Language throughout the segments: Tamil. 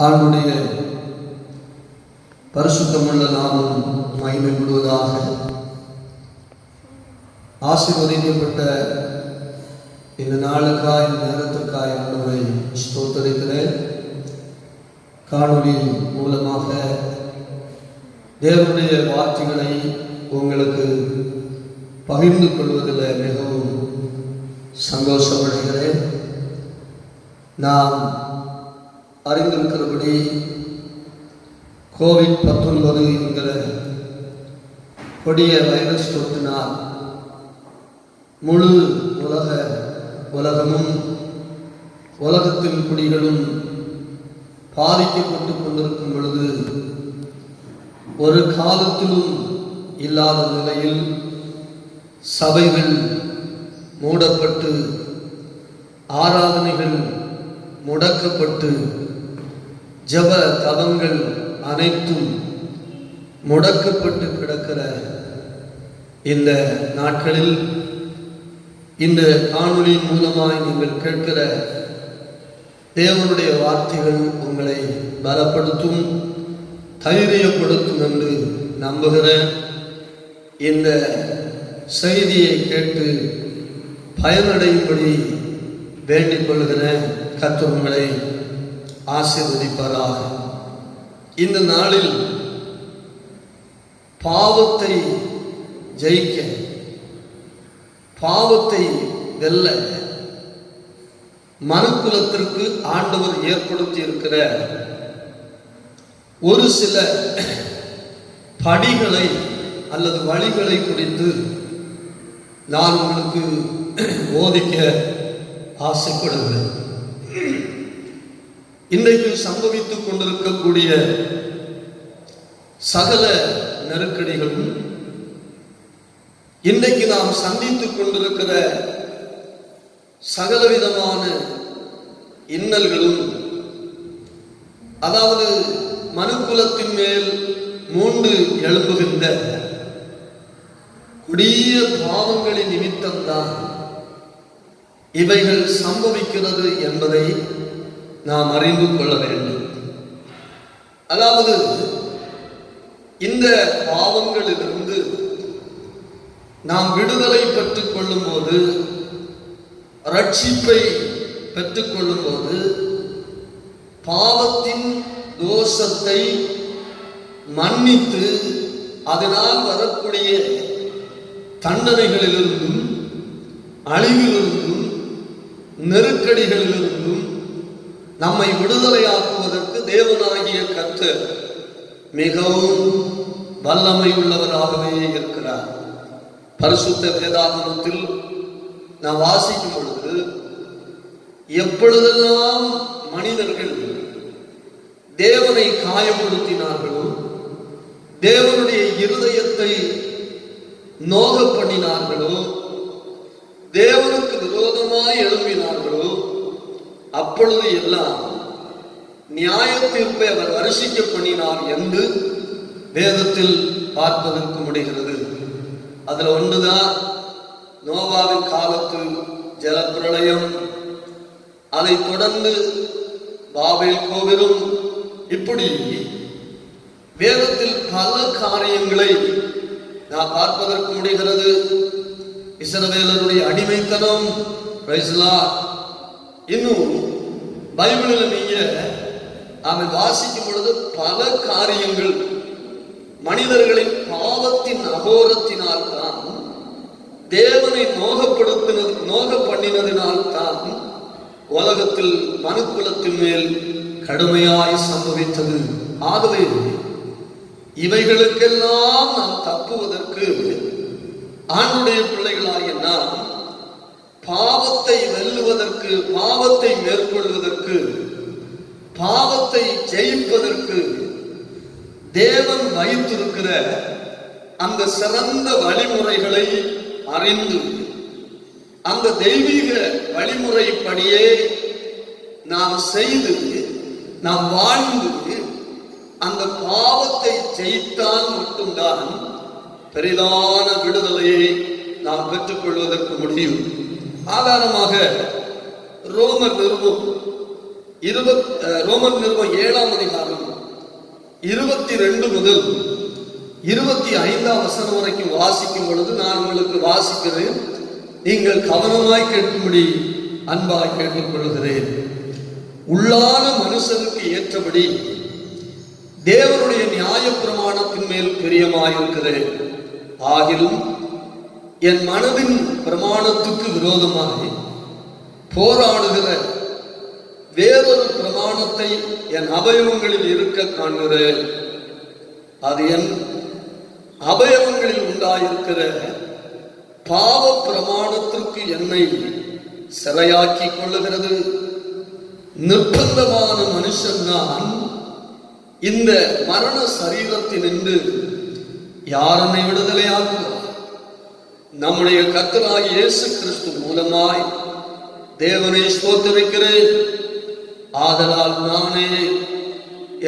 ஆண்டுடைய பரிசுத்தமுள்ள நாமம் மகிமைப்படுவதாக. ஆசீர்வதிக்கப்பட்ட இந்த நாளுக்காய் இந்த நேரத்திற்காய் ஆண்டவரை ஸ்தோத்திரிக்கிறேன். காணொளி மூலமாக தேவனுடைய வார்த்தைகளை உங்களுக்கு பகிர்ந்து கொள்வதில் மிகவும் சந்தோஷப்படுகிறேன். நாம் அறிந்திருக்கிறபடி COVID-19 என்கிற கொடிய வைரஸ் தொற்றினால் முழு உலகமும் உலகத்தின் குடிகளும் பாதிக்கப்பட்டு கொண்டிருக்கும் பொழுது, ஒரு காலத்திலும் இல்லாத நிலையில் சபைகள் மூடப்பட்டு, ஆராதனைகள் முடக்கப்பட்டு, ஜப தவங்கள் அனைத்தும் முடக்கப்பட்டு கிடக்கிற இந்த நாட்களில் இந்த காணொளி மூலமாய் நீங்கள் கேட்கிற தேவனுடைய வார்த்தைகள் உங்களை பலப்படுத்தும், தைரியப்படுத்தும் என்று நம்புகிறேன். இந்த செய்தியை கேட்டு பயனடையும்படி வேண்டிக் கொள்கிறேன். கர்த்தர் உங்களை ஆசீர்வதிப்பாராக. இந்த நாளில் பாவத்தை ஜெயிக்க, பாவத்தை வெல்ல மனுக்குலத்திற்கு ஆண்டவர் ஏற்படுத்தி இருக்கிற ஒரு சில படிகளை அல்லது வழிகளை குறித்து நான் உங்களுக்கு போதிக்க ஆசைப்படுகிறேன். இன்றைக்கு சம்பவித்துக் கொண்டிருக்கக்கூடிய சகல நெருக்கடிகளும், இன்றைக்கு நாம் சந்தித்துக் கொண்டிருக்கிற சகலவிதமான இன்னல்களும், அதாவது மனுக்குலத்தின் மேல் மூண்டு எழுப்புகின்ற கொடிய பாவங்களின் நிமித்தம்தான் இவைகள் சம்பவிக்கிறது என்பதை நாம் அறிந்து கொள்ள வேண்டும். அதாவது இந்த பாவங்களிலிருந்து நாம் விடுதலை பெற்றுக் கொள்ளும் போது, ரட்சிப்பை பெற்றுக் கொள்ளும் போது, பாவத்தின் தோஷத்தை மன்னித்து அதனால் வரக்கூடிய தண்டனைகளிலிருந்தும், அழிவிலிருந்தும், நெருக்கடிகளிலிருந்தும் நம்மை விடுதலையாக்குவதற்கு தேவனாகிய கர்த்தர் மிகவும் வல்லமை உள்ளவராகவே இருக்கிறார். பரிசுத்த வேதாகமத்தில் நாம் வாசிக்கும் பொழுது, எப்பொழுதெல்லாம் மனிதர்கள் தேவனை காயப்படுத்தினார்களோ, தேவனுடைய இருதயத்தை நோக பண்ணினார்களோ, தேவனுக்கு விரோதமாய் எழும்பினார்களோ, அப்பொழுது எல்லாம் நியாய தீர்ப்பை அவர் வருஷிக்க பண்ணினார் என்று வேதத்தில் பார்ப்பதற்கு முடிகிறது. அதுல ஒன்றுதான் நோவாவின் காலத்து ஜலப்பிரளயம், அதை தொடர்ந்து பாபேல் கோவிலும். இப்படி வேதத்தில் பல காரியங்களை நாம் பார்ப்பதற்கு முடிகிறது. இஸ்ரவேலருடைய அடிமைத்தனம், இன்னும் பைபிளில் நீங்க அவன் வாசிக்கும் பொழுது பல காரியங்கள் மனிதர்களின் பாவத்தின் அகோரத்தினால் தான், தேவனை நோக பண்ணினதினால் தான் உலகத்தில் மனுக்குலத்தின் மேல் கடுமையாய் சம்பவித்தது. ஆகவே இவைகளுக்கெல்லாம் நாம் தப்புவதற்கு ஆண்டுடைய பிள்ளைகளாகிய நாம் பாவத்தை வெல்லுவதற்கு, பாவத்தை மேற்கொள்வதற்கு, பாவத்தை ஜெயிப்பதற்கு தேவன் வைத்திருக்கிற அந்த சிறந்த வழிமுறைகளை அறிந்து, அந்த தெய்வீக வழிமுறைப்படியே நாம் செய்து, நாம் வாழ்ந்து, அந்த பாவத்தை ஜெயித்தால் மட்டும்தான் பெரிதான விடுதலையை நாம் பெற்றுக்கொள்வதற்கு முடியும். ஆதாரமாக ரோமர் நிருபம் ரோமர் நிருபம் 7ஆம் அதிகாரம் 22 முதல் 25ஆம் வசனம் வரைக்கும் வாசிக்கும் பொழுது நான் உங்களுக்கு வாசிக்கிறேன். நீங்கள் கவனமாய் கேட்கும்படி அன்பாய் கேட்டுக்கொள்கிறேன். உள்ளான மனுஷனுக்கு ஏற்றபடி தேவனுடைய நியாய பிரமாணத்தின் மேல் பிரியமாயிருக்கிறேன். ஆகிலும் என் மனதின் பிரமாணத்துக்கு விரோதமாக போராடுகிற வேறொரு பிரமாணத்தை என் அவயவங்களில் இருக்க காண்கிறேன். அது என் அவயவங்களில் உண்டாயிருக்கிற பாவ பிரமாணத்திற்கு என்னை சிறையாக்கி கொள்ளுகிறது. நிர்பந்தமான மனுஷன் நான். இந்த மரண சரீரத்தினின்று யார் என்னை விடுதலையாக்குவார்? நம்முடைய கர்த்தராகிய இயேசு கிறிஸ்து மூலமாய் தேவனை ஸ்தோத்திரிக்கிறேன். ஆதலால் நானே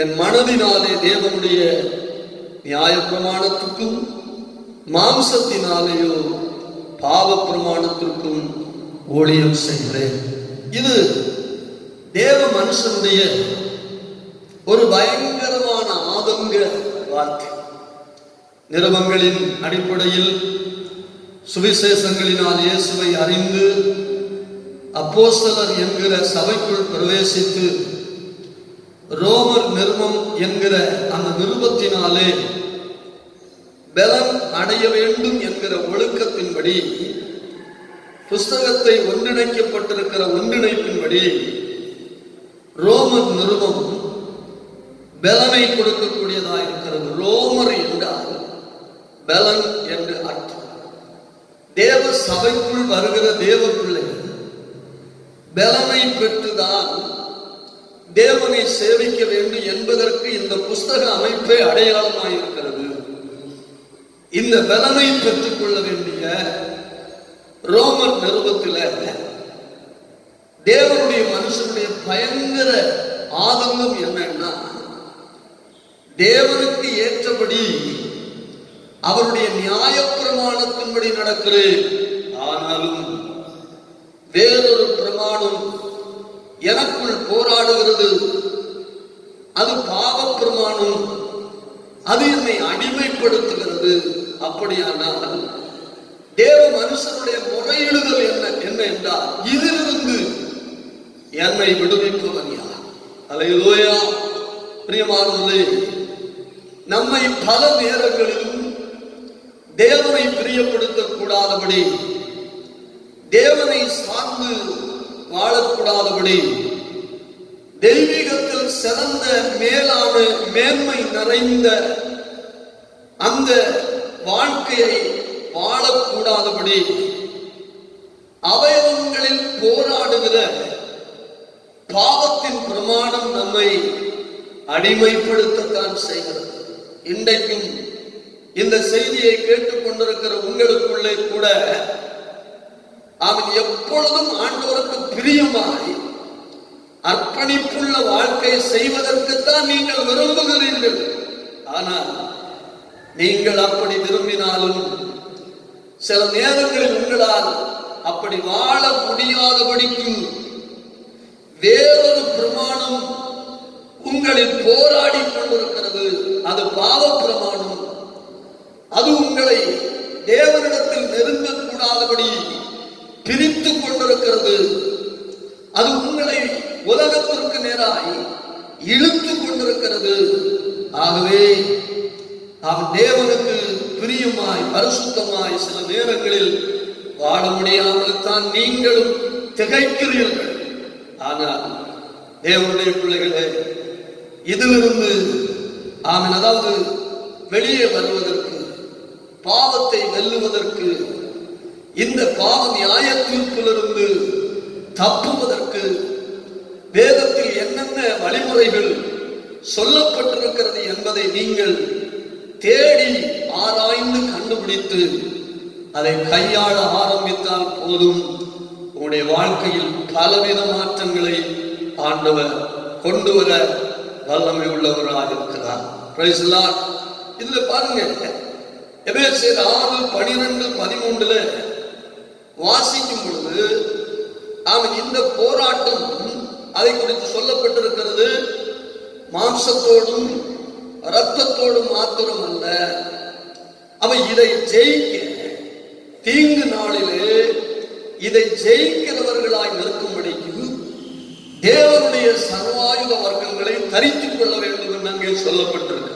என் மனதினாலே தேவனுடைய நியாய பிரமாணத்துக்கும் மாம்சத்தினாலேயோ பாவ பிரமாணத்திற்கும் ஊழியம் செய்கிறேன். இது தேவ மனுஷனுடைய ஒரு பயங்கரமான ஆதங்க வார்த்தை. நிருபங்களின் அடிப்படையில் சுவிசேஷங்களினால் இயேசுவை அறிந்து அப்போஸ்தலர் என்கிற சபைக்குள் பிரவேசித்து ரோமர் நிருபம் என்கிற அந்த நிருபத்தினாலே பலன் அடைய வேண்டும் என்கிற ஒழுக்கத்தின்படி புஸ்தகத்தை ஒன்றிணைக்கப்பட்டிருக்கிற ஒன்றிணைப்பின்படி ரோமர் நிருபம் பலனை கொடுக்கக்கூடியதாக இருக்கிறது. ரோமர் என்றால் பலன் என்று அர்த்தம். தேவ சபைக்குள் வருகிற தேவ பிள்ளைகள் பலனை பெற்றுதான் தேவனை சேவிக்க வேண்டும் என்பதற்கு இந்த புஸ்தக அமைப்பே அடையாளமாயிருக்கிறது. இந்த பலனை பெற்றுக் கொள்ள வேண்டிய ரோமர் நிருபத்தில் தேவனுடைய மனுஷனுடைய பயங்கர ஆதங்கம் என்னன்னா, தேவனுக்கு ஏற்றபடி அவருடைய நியாய பிரமாணத்தின்படி நடக்கிறேன். ஆனாலும் வேறொரு பிரமாணம் எனக்குள் போராடுகிறது. அது பாவ பிரமாணம். அது என்னை அடிமைப்படுத்துகிறது. அப்படியானால் தேவ மனுஷனுடைய முறையிடுதல் என்ன என்றால், இதிலிருந்து என்னை விடுவிப்பவன் யார்? அல்லேலூயா. பிரியமானவர்களே, நம்மை பல நேரங்களிலும் தேவனை பிரியப்படுத்தக் கூடாதபடி, தேவனை சார்ந்து வாழக்கூடாதபடி, தெய்வீகத்தில் சிறந்த மேலான மேன்மை நிறைந்த அந்த வாழ்க்கையை வாழக்கூடாதபடி அவயவங்களில் போராடுகிற பாவத்தின் பிரமாணம் நம்மை அடிமைப்படுத்தத்தான் செய்கிறது. இன்றைக்கும் இந்த செய்தியை கேட்டுக் கொண்டிருக்கிற உங்களுக்குள்ளே கூட அவன் எப்பொழுதும் ஆண்டவருக்கு பிரியமாய் அர்ப்பணிப்புள்ள வாழ்க்கை செய்வதற்குத்தான் நீங்கள் விரும்புகிறீர்கள். ஆனால் நீங்கள் அப்படி விரும்பினாலும் சில நேரங்களில் உங்களால் அப்படி வாழ முடியாதபடிக்கு வேறொரு பிரமாணம் உங்களில் போராடி கொண்டிருக்கிறது. அது பாவ பிரமாணம். அது உங்களை தேவனிடத்தில் நெருங்கக்கூடாதபடி பிரித்துக் கொண்டிருக்கிறது. அது உங்களை உலகத்திற்கு நேராய் இழுத்துக் கொண்டிருக்கிறது. ஆகவே அவன் தேவனுக்கு பிரியமாய் பரிசுத்தமாய் சில நேரங்களில் வாழ முடியாமல் தான் நீங்களும் திகைக்கிறீர்கள். ஆனால் தேவனுடைய பிள்ளைகளே, இதிலிருந்து அவன் அதாவது வெளியே வருவதற்கு, பாவத்தை வெல்லுவதற்கு, இந்த பாவ நியாய தீர்ப்பிலிருந்து தப்புவதற்கு வேதத்தில் என்னென்ன வழிமுறைகள் சொல்லப்பட்டிருக்கிறது என்பதை நீங்கள் தேடி ஆராய்ந்து கண்டுபிடித்து அதை கையாள ஆரம்பித்தால் போதும், உங்களுடைய வாழ்க்கையில் பலவித மாற்றங்களை ஆண்டவர் கொண்டு வர வல்லமை உள்ளவராக இருக்கிறார். Praise the Lord. இதுல பாருங்க, எபேசியர் 6:12-13 வாசிக்கும் பொழுது அவன் இந்த போராட்டம் அதை குறித்து சொல்லப்பட்டிருக்கிறது. மாம்சத்தோடும் இரத்தத்தோடும் மாத்திரம் அல்ல, அவை இதை ஜெயிக்க தீங்கு நாளிலே இதை ஜெயிக்கிறவர்களாய் நிற்கும்படிக்கு தேவனுடைய சர்வாயுத வர்க்கங்களை தரித்துக் கொள்ள வேண்டும் என்று அங்கே சொல்லப்பட்டிருக்கு.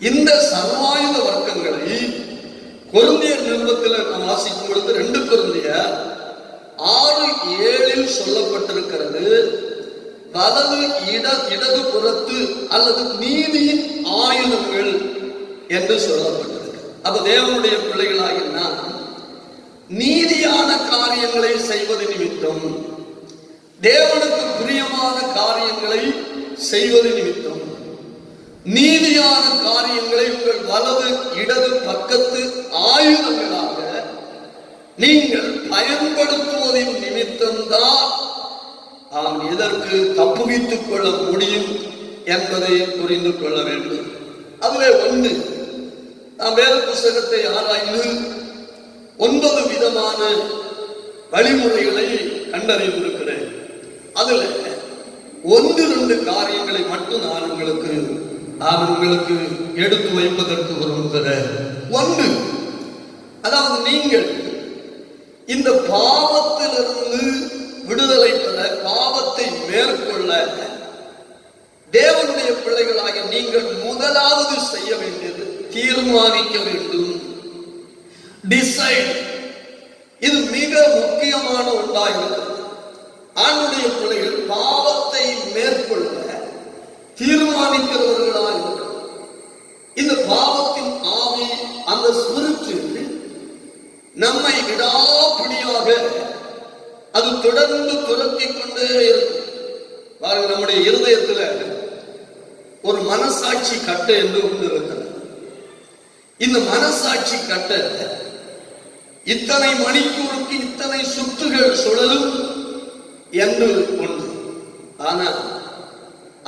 இந்த சர்வாயுத வர்க்கங்களை கொரிந்தியர் நிருபத்தில் நாம் வாசிக்கும் பொழுது 2 கொரிந்தியர் 6:7 சொல்லப்பட்டிருக்கிறது. வலது இடது புறத்து அல்லது நீதியின் ஆயுதங்கள் என்று சொல்லப்பட்டிருக்கு. அப்ப தேவனுடைய பிள்ளைகளாகிய நாம் நீதியான காரியங்களை செய்வது நிமித்தம், தேவனுக்கு பிரியமான காரியங்களை செய்வது நிமித்தம், நீதியான காரியங்களை உங்கள் வலது இடது பக்கத்து ஆயுதங்களாக நீங்கள் பயன்படுத்துவதின் நிமித்தம்தான் நாம் இதற்கு தப்புவித்துக் கொள்ள முடியும் என்பதை புரிந்து கொள்ள வேண்டும். அதிலே ஒன்று, நாம் வேத புஸ்தகத்தை ஆராய்ந்து 9 விதமான வழிமுறைகளை கண்டறிந்திருக்கிறேன். அதுல 1-2 காரியங்களை மட்டும் நான் உங்களுக்கு எடுத்து வைப்பதற்கு விரும்புகிறேன். 1, அதாவது நீங்கள் இந்த பாவத்திலிருந்து விடுதலை பெற, பாவத்தை மேற்கொள்ள தேவனுடைய பிள்ளைகளாக நீங்கள் முதலாவது செய்ய வேண்டியது தீர்மானிக்க வேண்டும். டிசைட். இது மிக முக்கியமான ஒன்றாகிறது. ஆண்டுடைய பிள்ளைகள் பாவத்தை மேற்கொள்ள தீர்மானிக்கிறவர்களாக இருக்கிறார். இந்த பாவத்தின் ஆவி, அந்த ஸ்பிரிட் நம்மை விடாப்பிடியாக அது தொடர்ந்து துரத்தி கொண்டே இருக்கும். பாருங்க, நம்முடைய இருதயத்துல ஒரு மனசாட்சி கட்டை என்று ஒன்று இருக்கிறது. இந்த மனசாட்சி கட்டை இத்தனை மணிக்கூருக்கு இத்தனை சுற்றுகள் சுழலும் என்று ஒன்று. ஆனால்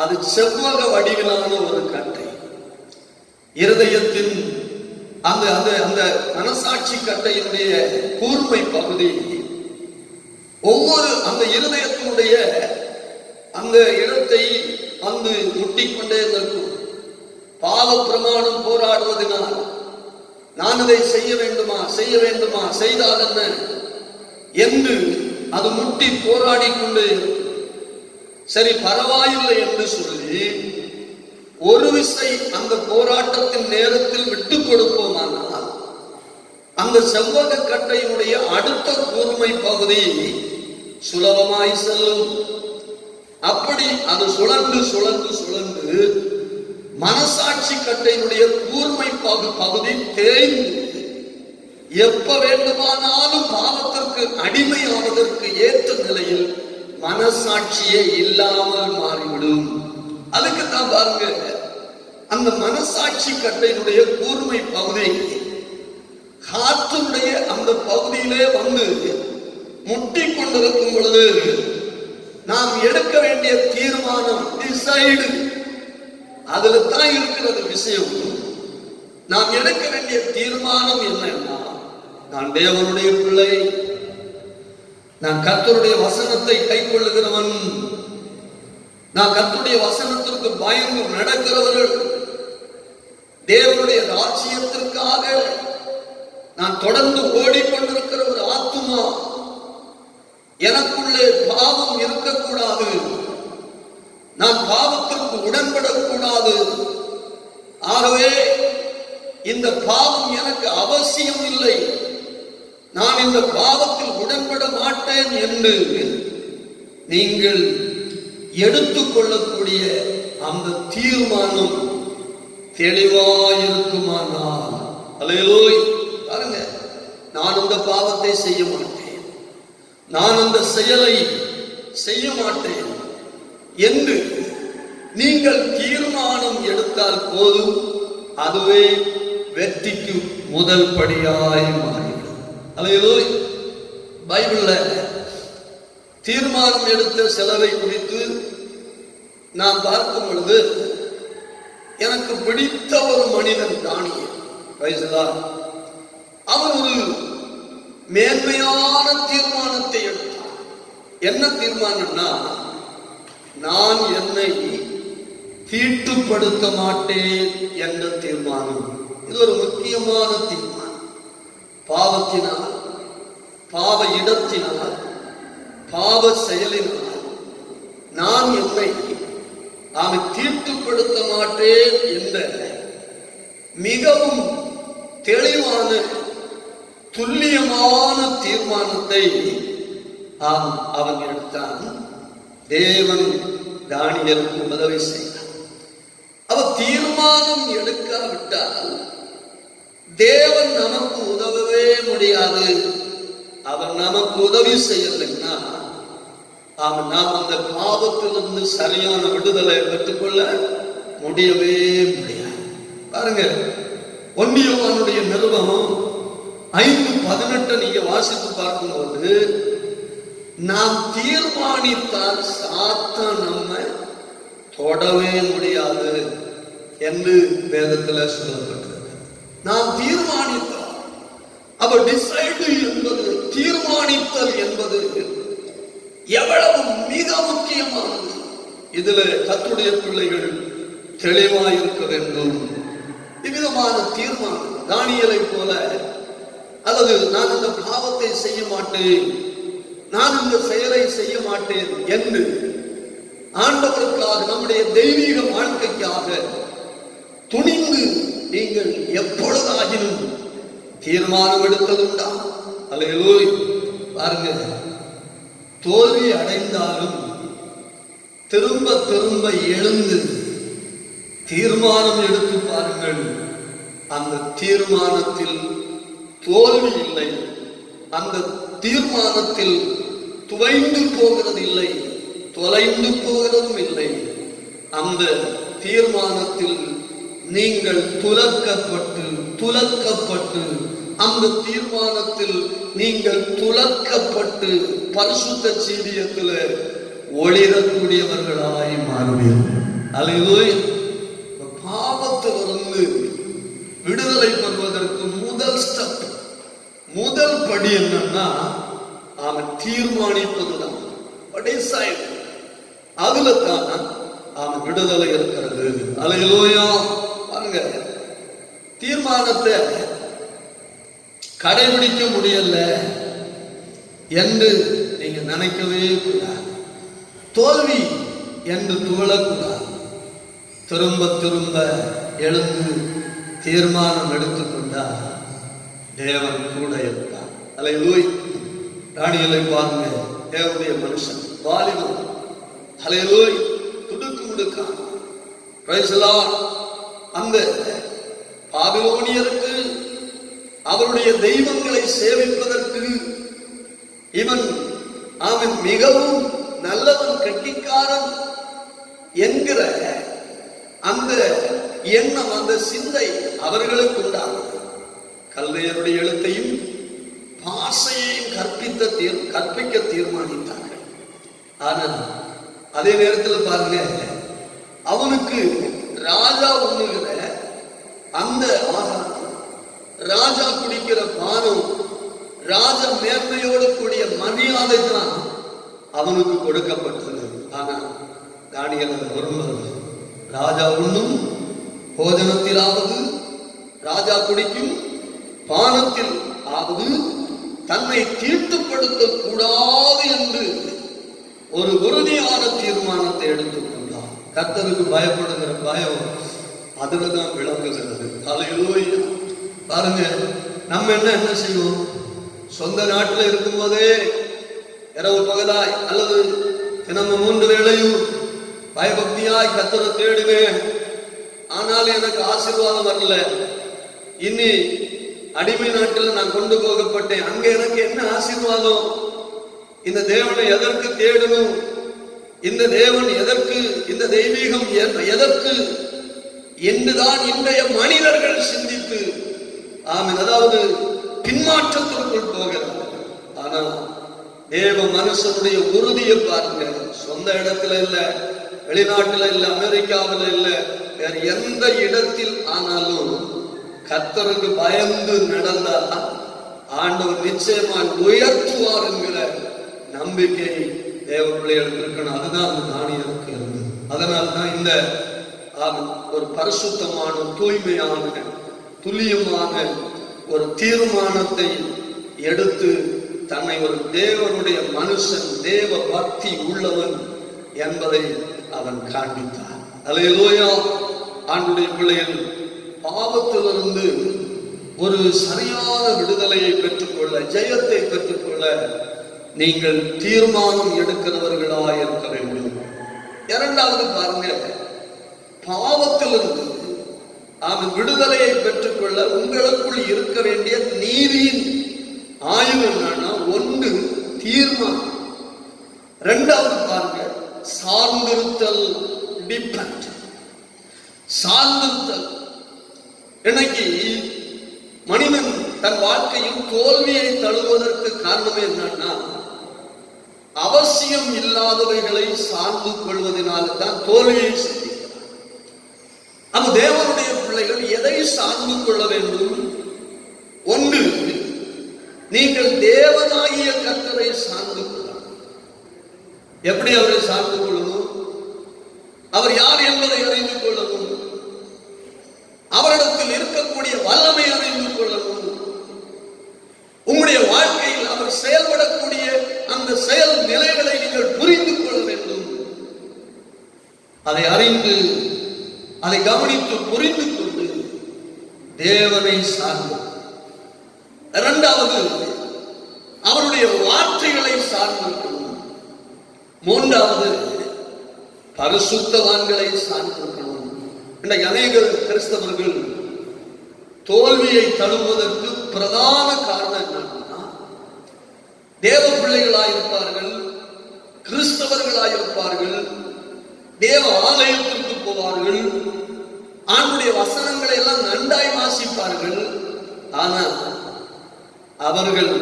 அது செவ்வக வடிவிலான ஒரு கட்டை. இருதயத்தின் அந்த அந்த அந்த மனசாட்சி கட்டையினுடைய கூர்மை பகுதி ஒவ்வொரு அந்த இருதயத்தினுடைய அந்த இடத்தை வந்து முட்டிக்கொண்டே இருக்கும். பாவ பிரமாணம் போராடுவதனால் நான் இதை செய்ய வேண்டுமா செய்தால் என்ன என்று அது முட்டி போராடி கொண்டே இருக்கும். சரி, பரவாயில்லை என்று சொல்லி ஒரு விசை அந்த போராட்டத்தின் நேரத்தில் விட்டுக் கொடுப்போமானால் அந்த செவ்வக கட்டையினுடைய அடுத்த கூர்மை பகுதி சுலபமாய் செல்லும். அப்படி அது சுழன்று மனசாட்சி கட்டையினுடைய கூர்மை பகுதி தேய்ந்து எப்ப வேண்டுமானாலும் பாவத்திற்கு அடிமையாவதற்கு ஏற்ற நிலையில் மனசாட்சியே இல்லாமல் மாறிவிடும். அதுக்கு தான் பாருங்க, அந்த மனசாட்சி கட்டையினுடைய கூர்மை பகுதி காற்றுடைய அந்த பகுதியிலே வந்து முட்டி கொண்டிருக்கும் பொழுது நாம் எடுக்க வேண்டிய தீர்மானம், டிசைடு, அதுல தான் இருக்கிறது விஷயம். நாம் எடுக்க வேண்டிய தீர்மானம் என்னன்னா, நான் தேவனுடைய பிள்ளை, நான் கர்த்தருடைய வசனத்தை கைக்கொள்ளுகிறவன், நான் கர்த்தருடைய வசனத்திற்கு பயந்து நடக்கிறவர்கள், தேவனுடைய ராஜ்யத்திற்காக நான் தொடர்ந்து ஓடிக்கொண்டிருக்கிற ஒரு ஆத்துமா, எனக்குள்ளே பாவம் இருக்கக்கூடாது, நான் பாவத்திற்கு உடன்படக்கூடாது, ஆகவே இந்த பாவம் எனக்கு அவசியம் இல்லை, நான் இந்த பாவத்தில் உடன்பட மாட்டேன் என்று நீங்கள் எடுத்துக்கொள்ளக்கூடிய அந்த தீர்மானம் தெளிவாயிருக்குமானால், அல்லேலூயா, பாருங்க, நான் அந்த பாவத்தை செய்ய மாட்டேன், நான் அந்த செயலை செய்ய மாட்டேன் என்று நீங்கள் தீர்மானம் எடுத்தால் போதும், அதுவே வெற்றிக்கு முதல் படியாய் மாறிவிடும். அல்லேலூயா. பைபிள்ல தீர்மானம் எடுத்த சிலரை குறித்து நாம் பார்க்கும் பொழுது, எனக்கு பிடித்த ஒரு மனிதன் தானியேல், அவன் ஒரு மேன்மையான தீர்மானத்தை எடுத்தான். என்ன தீர்மானம்னா, நான் என்னை தீட்டுப்படுத்த மாட்டேன் என்ற தீர்மானம். இது ஒரு முக்கியமான தீர்மானம். பாவத்தினால், பாவ இடத்தினால், பாவ செயலினால் நான் என்னை தீட்டுப்படுத்த மாட்டேன் என்ற மிகவும் தெளிவான துல்லியமான தீர்மானத்தை அவன் எடுத்தான். தேவன் தானியேலுக்கு உதவி செய்தார். அவர் தீர்மானம் எடுக்காவிட்டால் தேவன் நமக்கு உதவவே முடியாது. அவர் நமக்கு உதவி செய்யலைன்னா நாம் அந்த பாவத்திலிருந்து சரியான விடுதலை பெற்றுக்கொள்ள முடியவே முடியாது. பாருங்க, 1 யோவானுடைய நிருபம் 5:18 நீங்க வாசித்து பார்க்கும்போது, நாம் தீர்மானித்தால் சாத்தான் நம்ம தொடவே முடியாது என்று வேதத்தில் சொல்லப்பட்டிருக்கு. நாம் தீர்மானித்தால், அவர் டிசைடு என்பது, தீர்மானித்தல் என்பது எவ்வளவு மிக முக்கியமானது. இதுல கர்த்தருடைய பிள்ளைகள் தெளிவாக இருக்க வேண்டும். இவ்விதமான தீர்மானம் தானியேலை போல, அல்லது நான் இந்த பாவத்தை செய்ய மாட்டேன், நான் இந்த செயலை செய்ய மாட்டேன் என்று ஆண்டவருக்காக, நம்முடைய தெய்வீக வாழ்க்கைக்காக துணிந்து நீங்கள் எப்பொழுதாகினும் தீர்மானம் எடுத்ததுண்டா? அல்லேலூயா. பாருங்க, தோல்வி அடைந்தாலும் திரும்ப திரும்ப எழுந்து தீர்மானம் எடுத்து பாருங்கள். அந்த தீர்மானத்தில் தோல்வி இல்லை, அந்த தீர்மானத்தில் துவைந்து போகிறது இல்லை, தொலைந்து போகிறதும் இல்லை. அந்த தீர்மானத்தில் நீங்கள் துலக்கப்பட்டு அந்த தீர்மானத்தில் நீங்கள் துலக்கப்பட்டு பரிசுத்த சீரியத்தில் ஒளிரக்கூடியவர்களாய் மாறுவீர்கள். அல்லேலூயா. பாவத்திலிருந்து விடுதலை பெறுவதற்கு முதல் ஸ்டெப், முதல் படி என்னன்னா அவன் தீர்மானிப்பதுதான். அதுல தான் அவன் விடுதலை இருக்கிறது. அல்லேலூயா. பாருங்க, தீர்மானத்தை கடைபிடிக்க முடியல என்று நீங்க நினைக்கவே கூடாது. தோல்வி என்று துவளக்கூடாது. திரும்ப திரும்ப எழுந்து தீர்மானம் எடுத்துக்கொண்டார் தேவன் கூட இருப்பார். அல்லேலூயா. தானியேலை பாருங்க, தேவனுடைய மனுஷன், வாலிபன், அல்லேலூயா, துடுக்கு முடுக்கான். Praise the Lord. அந்த பாபிலோனியருக்கு அவருடைய தெய்வங்களை சேவிப்பதற்கு இவன் மிகவும் நல்லவன், கெட்டிக்காரன் என்கிற அந்த எண்ணம், அந்த சிந்தை அவர்களுக்கு உண்டானது. கல்தையருடைய எழுத்தையும் பாஷையையும் கற்பிக்க தீர்மானித்தார்கள். ஆனால் அதே நேரத்தில் பாருங்க, அவனுக்கு ராஜா உண்ணுகிற அந்த ஆகாரம், ராஜா குடிக்கிற பானம், ராஜ மேன்மையோடு கூடிய மரியாதை தான் அவனுக்கு கொடுக்கப்பட்டது. ஆனால் தானியேல் விரும்புகிறது. ராஜா உண்ணும் போஜனத்திலாவது, ராஜா குடிக்கும் பானத்தில் ஆவது தன்னை தீட்டுப்படுத்த கூடாது என்று ஒரு உறுதியான தீர்மானத்தை எடுத்துக்கொண்டார். கர்த்தருக்கு பயப்படுகிற பயம் அதுலதான் விளங்குகிறது. அல்லேலூயா. பாருங்க, நம்ம என்ன செய்வோம்? சொந்த நாட்டில் இருக்கும் போதே இரவு பகலாய் அல்லது தினமும் 3 வேளையும் பயபக்தியாய் கர்த்தரை தேடுவேன், ஆனால் எனக்கு ஆசீர்வாதம் வரல. இனி அடிமை நாட்டில் நான் கொண்டு போகப்பட்டேன், அங்க எனக்கு என்ன ஆசீர்வாதம்? இந்த தேவனை எதற்கு தேடணும்? இந்த தேவன் எதற்கு? இந்த தெய்வீகம் எதற்கு என்றுதான் இன்றைய மனிதர்கள் சிந்தித்து அதாவது பின்மாற்றத்திற்குள் போகிறார். ஆனால் தேவ மனுஷனுடைய உறுதியை பாருங்க. சொந்த இடத்துல இல்ல, வெளிநாட்டுல இல்ல, அமெரிக்காவில் இல்ல, வேற எந்த இடத்தில் ஆனாலும் கர்த்தருக்கு பயந்து நடந்தால் ஆண்டவர் நிச்சயமாக உயர்த்துவார் என்கிற நம்பிக்கை தேவ பிள்ளைகளுக்கு இருக்கணும். அதுதான் அந்த தானியேலுக்கு அதனால்தான் இந்த ஒரு பரிசுத்தமான, தூய்மையான, துல்லியமான ஒரு தீர்மானத்தை எடுத்து தன்னை ஒரு தேவனுடைய மனுஷன், தேவ பக்தி உள்ளவன் என்பதை அவன் காண்பித்தான். அல்லேலூயா. ஆண்டுடைய பிள்ளைகள், பாவத்திலிருந்து ஒரு சரியான விடுதலையை பெற்றுக்கொள்ள, ஜெயத்தை பெற்றுக்கொள்ள நீங்கள் தீர்மானம் எடுக்கிறவர்களாக இருக்க வேண்டும். இரண்டாவது பாருங்க, பாவத்திலிருந்து அவன் விடுதலையை பெற்றுக்கொள்ள உங்களுக்குள் இருக்க வேண்டிய நீதியின் ஆயுதம் என்னன்னா, ஒன்று தீர்மானம், இரண்டாவது பாருங்க சார்ந்திருத்தல், டிபெண்ட். சார்ந்திருத்தல். இன்னைக்கு மனிதன் தன் வாழ்க்கையில் தோல்வியை தழுவதற்கு காரணம் என்னன்னா, அவசியம் இல்லாதவைகளை சார்ந்து கொள்வதனால்தான் தோல்வியை சந்திக்கிறார். அந்த தேவனுடைய பிள்ளைகள் எதை சார்ந்து கொள்ள வேண்டும்? ஒன்று, நீங்கள் தேவனாகிய கர்த்தரை சார்ந்து கொள்ளலாம். எப்படி அவரை சார்ந்து கொள்ளணும்? அவர் யார் என்பதை அறிந்து கொள்ளணும். அவரிடத்தில் இருக்கக்கூடிய வல்லமை அறிந்து கொள்ளணும். உங்களுடைய வாழ்க்கையில் அவர் செயல்படக்கூடிய அந்த செயல் நிலைகளை நீங்கள் புரிந்து கொள்ள வேண்டும். அதை அறிந்து, அதை கவனித்து புரிந்து கொண்டு தேவனை சார்ந்து. இரண்டாவது, அவருடைய வார்த்தைகளை சார்ந்திருக்கணும். மூன்றாவது, பரிசுத்தவான்களை சார்ந்திருக்கணும். இன்றைக்கு அநேக கிறிஸ்தவர்கள் தோல்வியை தழுவதற்கு பிரதான காரணம் என்னன்னா, தேவ பிள்ளைகளாயிருப்பார்கள், கிறிஸ்தவர்களாயிருப்பார்கள், தேவ ஆலயத்திற்கு போவார்கள், ஆண்டுடைய வசனங்களை எல்லாம் நன்றாய் வாசிப்பார்கள். ஆனால் அவர்கள்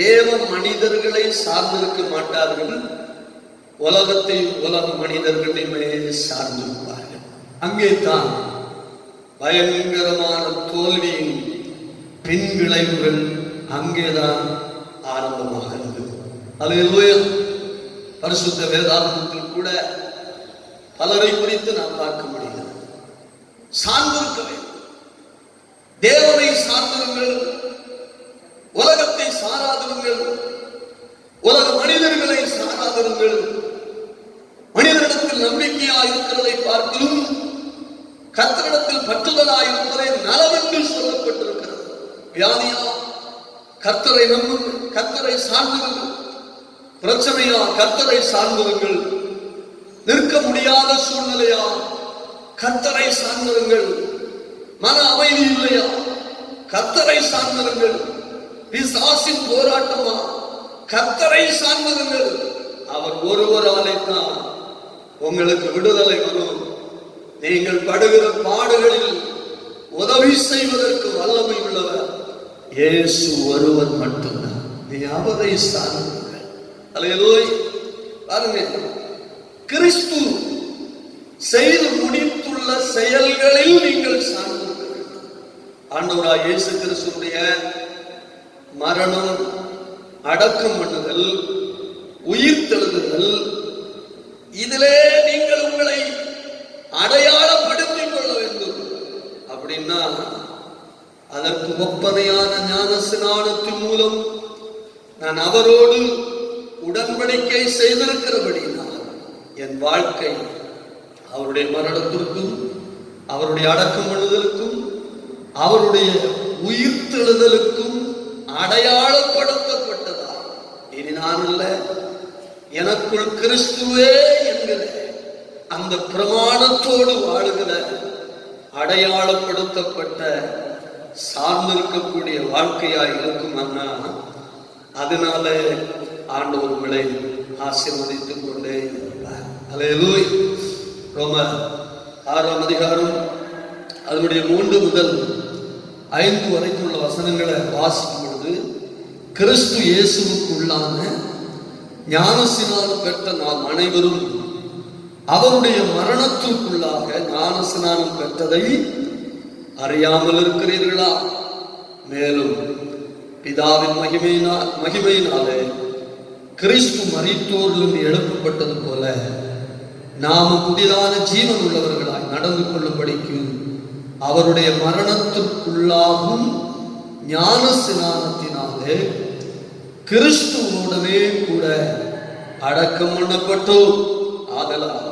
தேவ மனிதர்களை சார்ந்திருக்க மாட்டார்கள். உலகத்தை, உலக மனிதர்களையுமே சார்ந்திருப்பார்கள். அங்கே தான் பயங்கரமான தோல்வியின் பின் விளைவுகள் அங்கேதான் ஆரம்பமாகிறது. அல்லேலூயா. பரிசுத்த வேதாகமத்தில் கூட பலரை குறித்து நாம் பார்க்க முடிகிறது. சார்ந்திருக்க வேண்டும். தேவனை சார்ந்திருங்கள், உலகத்தை சாராதிருங்கள், உலக மனிதர்களை சாராதிருங்கள். மனிதனிடத்தில் நம்பிக்கையாக இருக்கிறதை பார்க்கலும் கர்த்தரிடத்தில் பற்றுதலாக இருப்பதை நலவென்று சொல்லப்பட்டிருக்கிறது. வியாதியா, கர்த்தரை நம்புங்கள், கர்த்தரை சார்ந்திருங்கள். பிரச்சனையா, கர்த்தரை சார்ந்திருங்கள். நிற்க முடியாத சூழ்நிலையா, கர்த்தரை சார்ந்திருங்கள். மன அமைதி இல்லையா, கர்த்தரை சார்ந்திருங்கள். பிசாசின் போராட்டமா, கர்த்தரை சார்ந்திருங்கள். அவர் ஒருவராலே தான் உங்களுக்கு விடுதலை வரும். நீங்கள் படுகிற பாடுகளில் உதவி செய்வதற்கு வல்லமை உள்ளவர் இயேசு ஒருவர் மட்டும்தான். நீ அவரை சார்ந்திருங்கள். அல்லேலூயா. பாருங்க, கிறிஸ்து செய்து முடித்துள்ள செயல்களில் நீங்கள் சார்ந்திருக்க வேண்டும். ஆண்டவராகிய இயேசு கிறிஸ்துவுடைய மரணம், அடக்கம் பண்ணுதல், உயிர்த்தெழுதல், இதிலே நீங்கள் உங்களை அடையாளப்படுத்திக் கொள்ள வேண்டும். அப்படின்னா அதற்கு ஒப்பனையான ஞான ஸ்நானத்தின் மூலம் நான் அவரோடு உடன்படிக்கை செய்திருக்கிறபடினால் என் வாழ்க்கை அவருடைய மரணத்திற்கும், அவருடைய அடக்கம் பண்ணுதலுக்கும், அவருடைய உயிர்த்தெழுதலுக்கும் அடையாளப்படுத்தப்பட்டதா. இனி நான் அல்ல, எனக்குள் கிறிஸ்துவே என்கிற அந்த பிரமாணத்தோடு வாழுகிற அடையாளப்படுத்தப்பட்ட சார்ந்திருக்கக்கூடிய வாழ்க்கையாய் இருக்கும். அண்ணா, அதனால ஆண்டவர் உங்களை ஆசீர்வதித்துக் கொண்டே இருந்தார். அல்லேலூயா. ரோமர் 6ஆம் அதிகாரம் அதனுடைய 3 முதல் 5 வரைக்கும் உள்ள வசனங்களை வாசிக்கும் பொழுது, கிறிஸ்து இயேசுவுக்குள்ளான ஞானஸ்நானம் பெற்ற நாம் அனைவரும் அவருடைய மரணத்திற்குள்ளாக ஞானஸ்நானம் பெற்றதை அறியாமல் இருக்கிறீர்களா? மேலும் பிதாவின் மகிமையினாலே கிறிஸ்து மரித்தோரிலிருந்து எழுப்பப்பட்டது போல நாம் புதிதான ஜீவன் உள்ளவர்களாய் நடந்து கொள்ளும்படிக்கு அவருடைய மரணத்திற்குள்ளாகும் ஞான ஸ்நானத்தினாலே கிறிஸ்துவோடவே கூட அடக்கம் பண்ணப்பட்டோம். ஆதலால்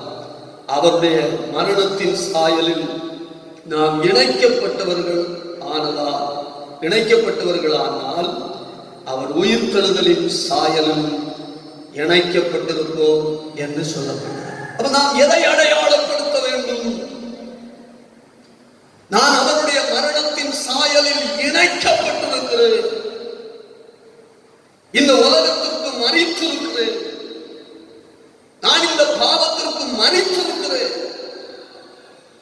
அவருடைய மரணத்தின் சாயலில் நாம் இணைக்கப்பட்டவர்களானால் அவர் உயிர்த்தெழுதலின் சாயலில் இணைக்கப்பட்டிருப்போம் என்று சொல்லப்படுகிறது. அப்ப நாம் எதை அடையாளப்படுத்த வேண்டும்? நான் அவருடைய மரணத்தின் சாயலில் இணைக்கப்பட்டிருக்கிறேன். இந்த உலகத்திற்கு மரித்திருக்கிறேன். நான் இந்த பாவத்திற்கு மரித்திருக்கிறேன்.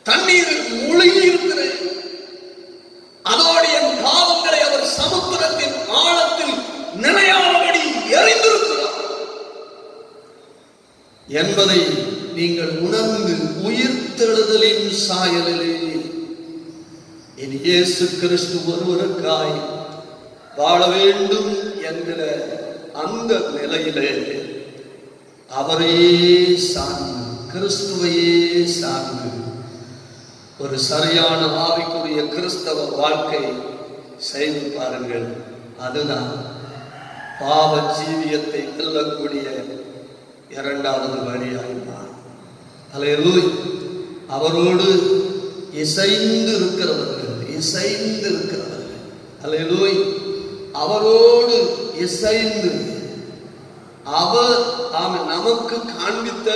தண்ணீரில் மூழ்கி இருக்கிறேன். அதோடு என் பாவங்களை அவர் சமுத்திரத்தின் ஆழத்தில் நிலையானபடி எறிந்திருக்கிறார் என்பதை நீங்கள் உணர்ந்து உயிர்த்தெழுதலின் சாயலிலே இனி இயேசு கிறிஸ்து ஒருவருக்காய் வாழ வேண்டும் என்கிற அந்த நிலையிலே அவரையே சார்ந்து, கிறிஸ்துவையே சார்ந்து ஒரு சரியான ஆவிக்குரிய கிறிஸ்தவ வாழ்க்கை செய்து பாருங்கள். அதுதான் பாவ ஜீவியத்தை வெல்லக்கூடிய இரண்டாவது வழியாய்ப்பார். அல்லேலூயா. அவரோடு இசைந்து இருக்கிறவர்கள் அல்லேலூயா. அவரோடு இசைந்து அவர் நமக்கு காண்பித்த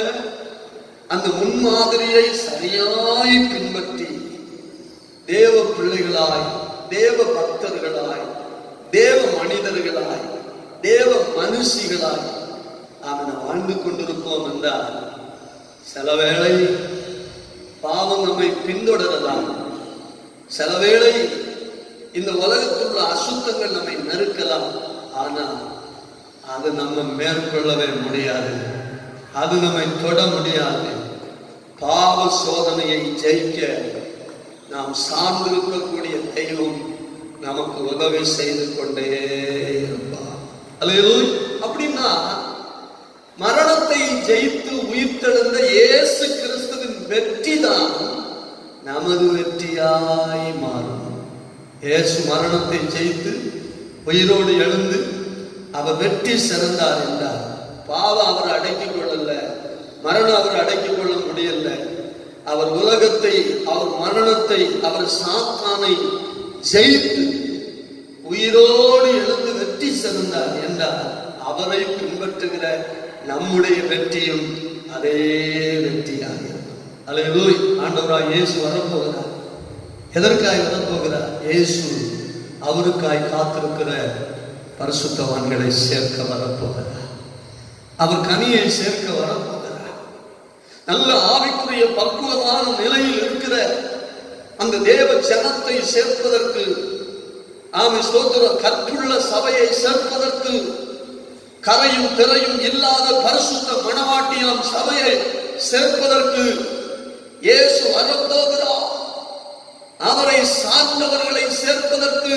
அந்த முன்மாதிரியை சரியாய் பின்பற்றி தேவ பிள்ளைகளாய், தேவ பக்தர்களாய், தேவ மனிதர்களாய், தேவ மனுஷிகளாய் நாம் வாழ்ந்து கொண்டிருப்போம் என்றால் சில வேளை பாவம் நம்மை பின்தொடரலாம். சில வேளை இந்த உலகத்தில் உள்ள அசுத்தங்கள் நம்மை நெருக்கலாம். ஆனால் அது நம்ம மேற்கொள்ளவே முடியாது. அது நம்மை தொட முடியாது. பாவ சோதனையை ஜெயிக்க நாம் சார்ந்திருக்கக்கூடிய தெய்வம் நமக்கு உதவி செய்து கொண்டே இருப்பார். அல்லேலூயா. அப்படின்னா மரணத்தை ஜெயித்து உயிர்த்தெழுந்த இயேசு கிறிஸ்துவின் வெற்றி தான் நமது வெற்றியாய் மாறும். இயேசு மரணத்தை ஜெயித்து உயிரோடு எழுந்து அவர் வெற்றி சிறந்தார் என்றார். பாவம் அவர் அடக்கிக் கொள்ளல, மரணம் அவர் அடக்கிக் கொள்ள முடியல. அவர் உலகத்தை, அவர் மரணத்தை, அவர் சாத்தானை ஜெயித்து உயிரோடு எழுந்து வெற்றி சிறந்தார் என்றார். அவரை பின்பற்றுகிற நம்முடைய வெற்றியும் அதே வெற்றியாக இருக்கும். அல்லேலூயா. ஆண்டவராய் இயேசு வரப்போகிறார். எதற்காய் வரப்போகிறார்? இயேசு அவருக்காய் காத்திருக்கிற பரிசுத்தவான்களை சேர்க்க வரப்போகிறார். அவர் கனியை சேர்க்க வரப்போகிறார். நல்ல ஆவிக்குரிய பக்குவமான நிலையில் இருக்கிற அந்த தேவ ஜனத்தை சேர்ப்பதற்கு, ஸ்தோத்திர கற்புள்ள சபையை சேர்ப்பதற்கு, கரையும் திரையும் இல்லாத பரிசுத்த மணவாட்டியாம் சபையை சேர்ப்பதற்கு இயேசு வரப்போகிறார். அவரை சார்ந்தவர்களை சேர்ப்பதற்கு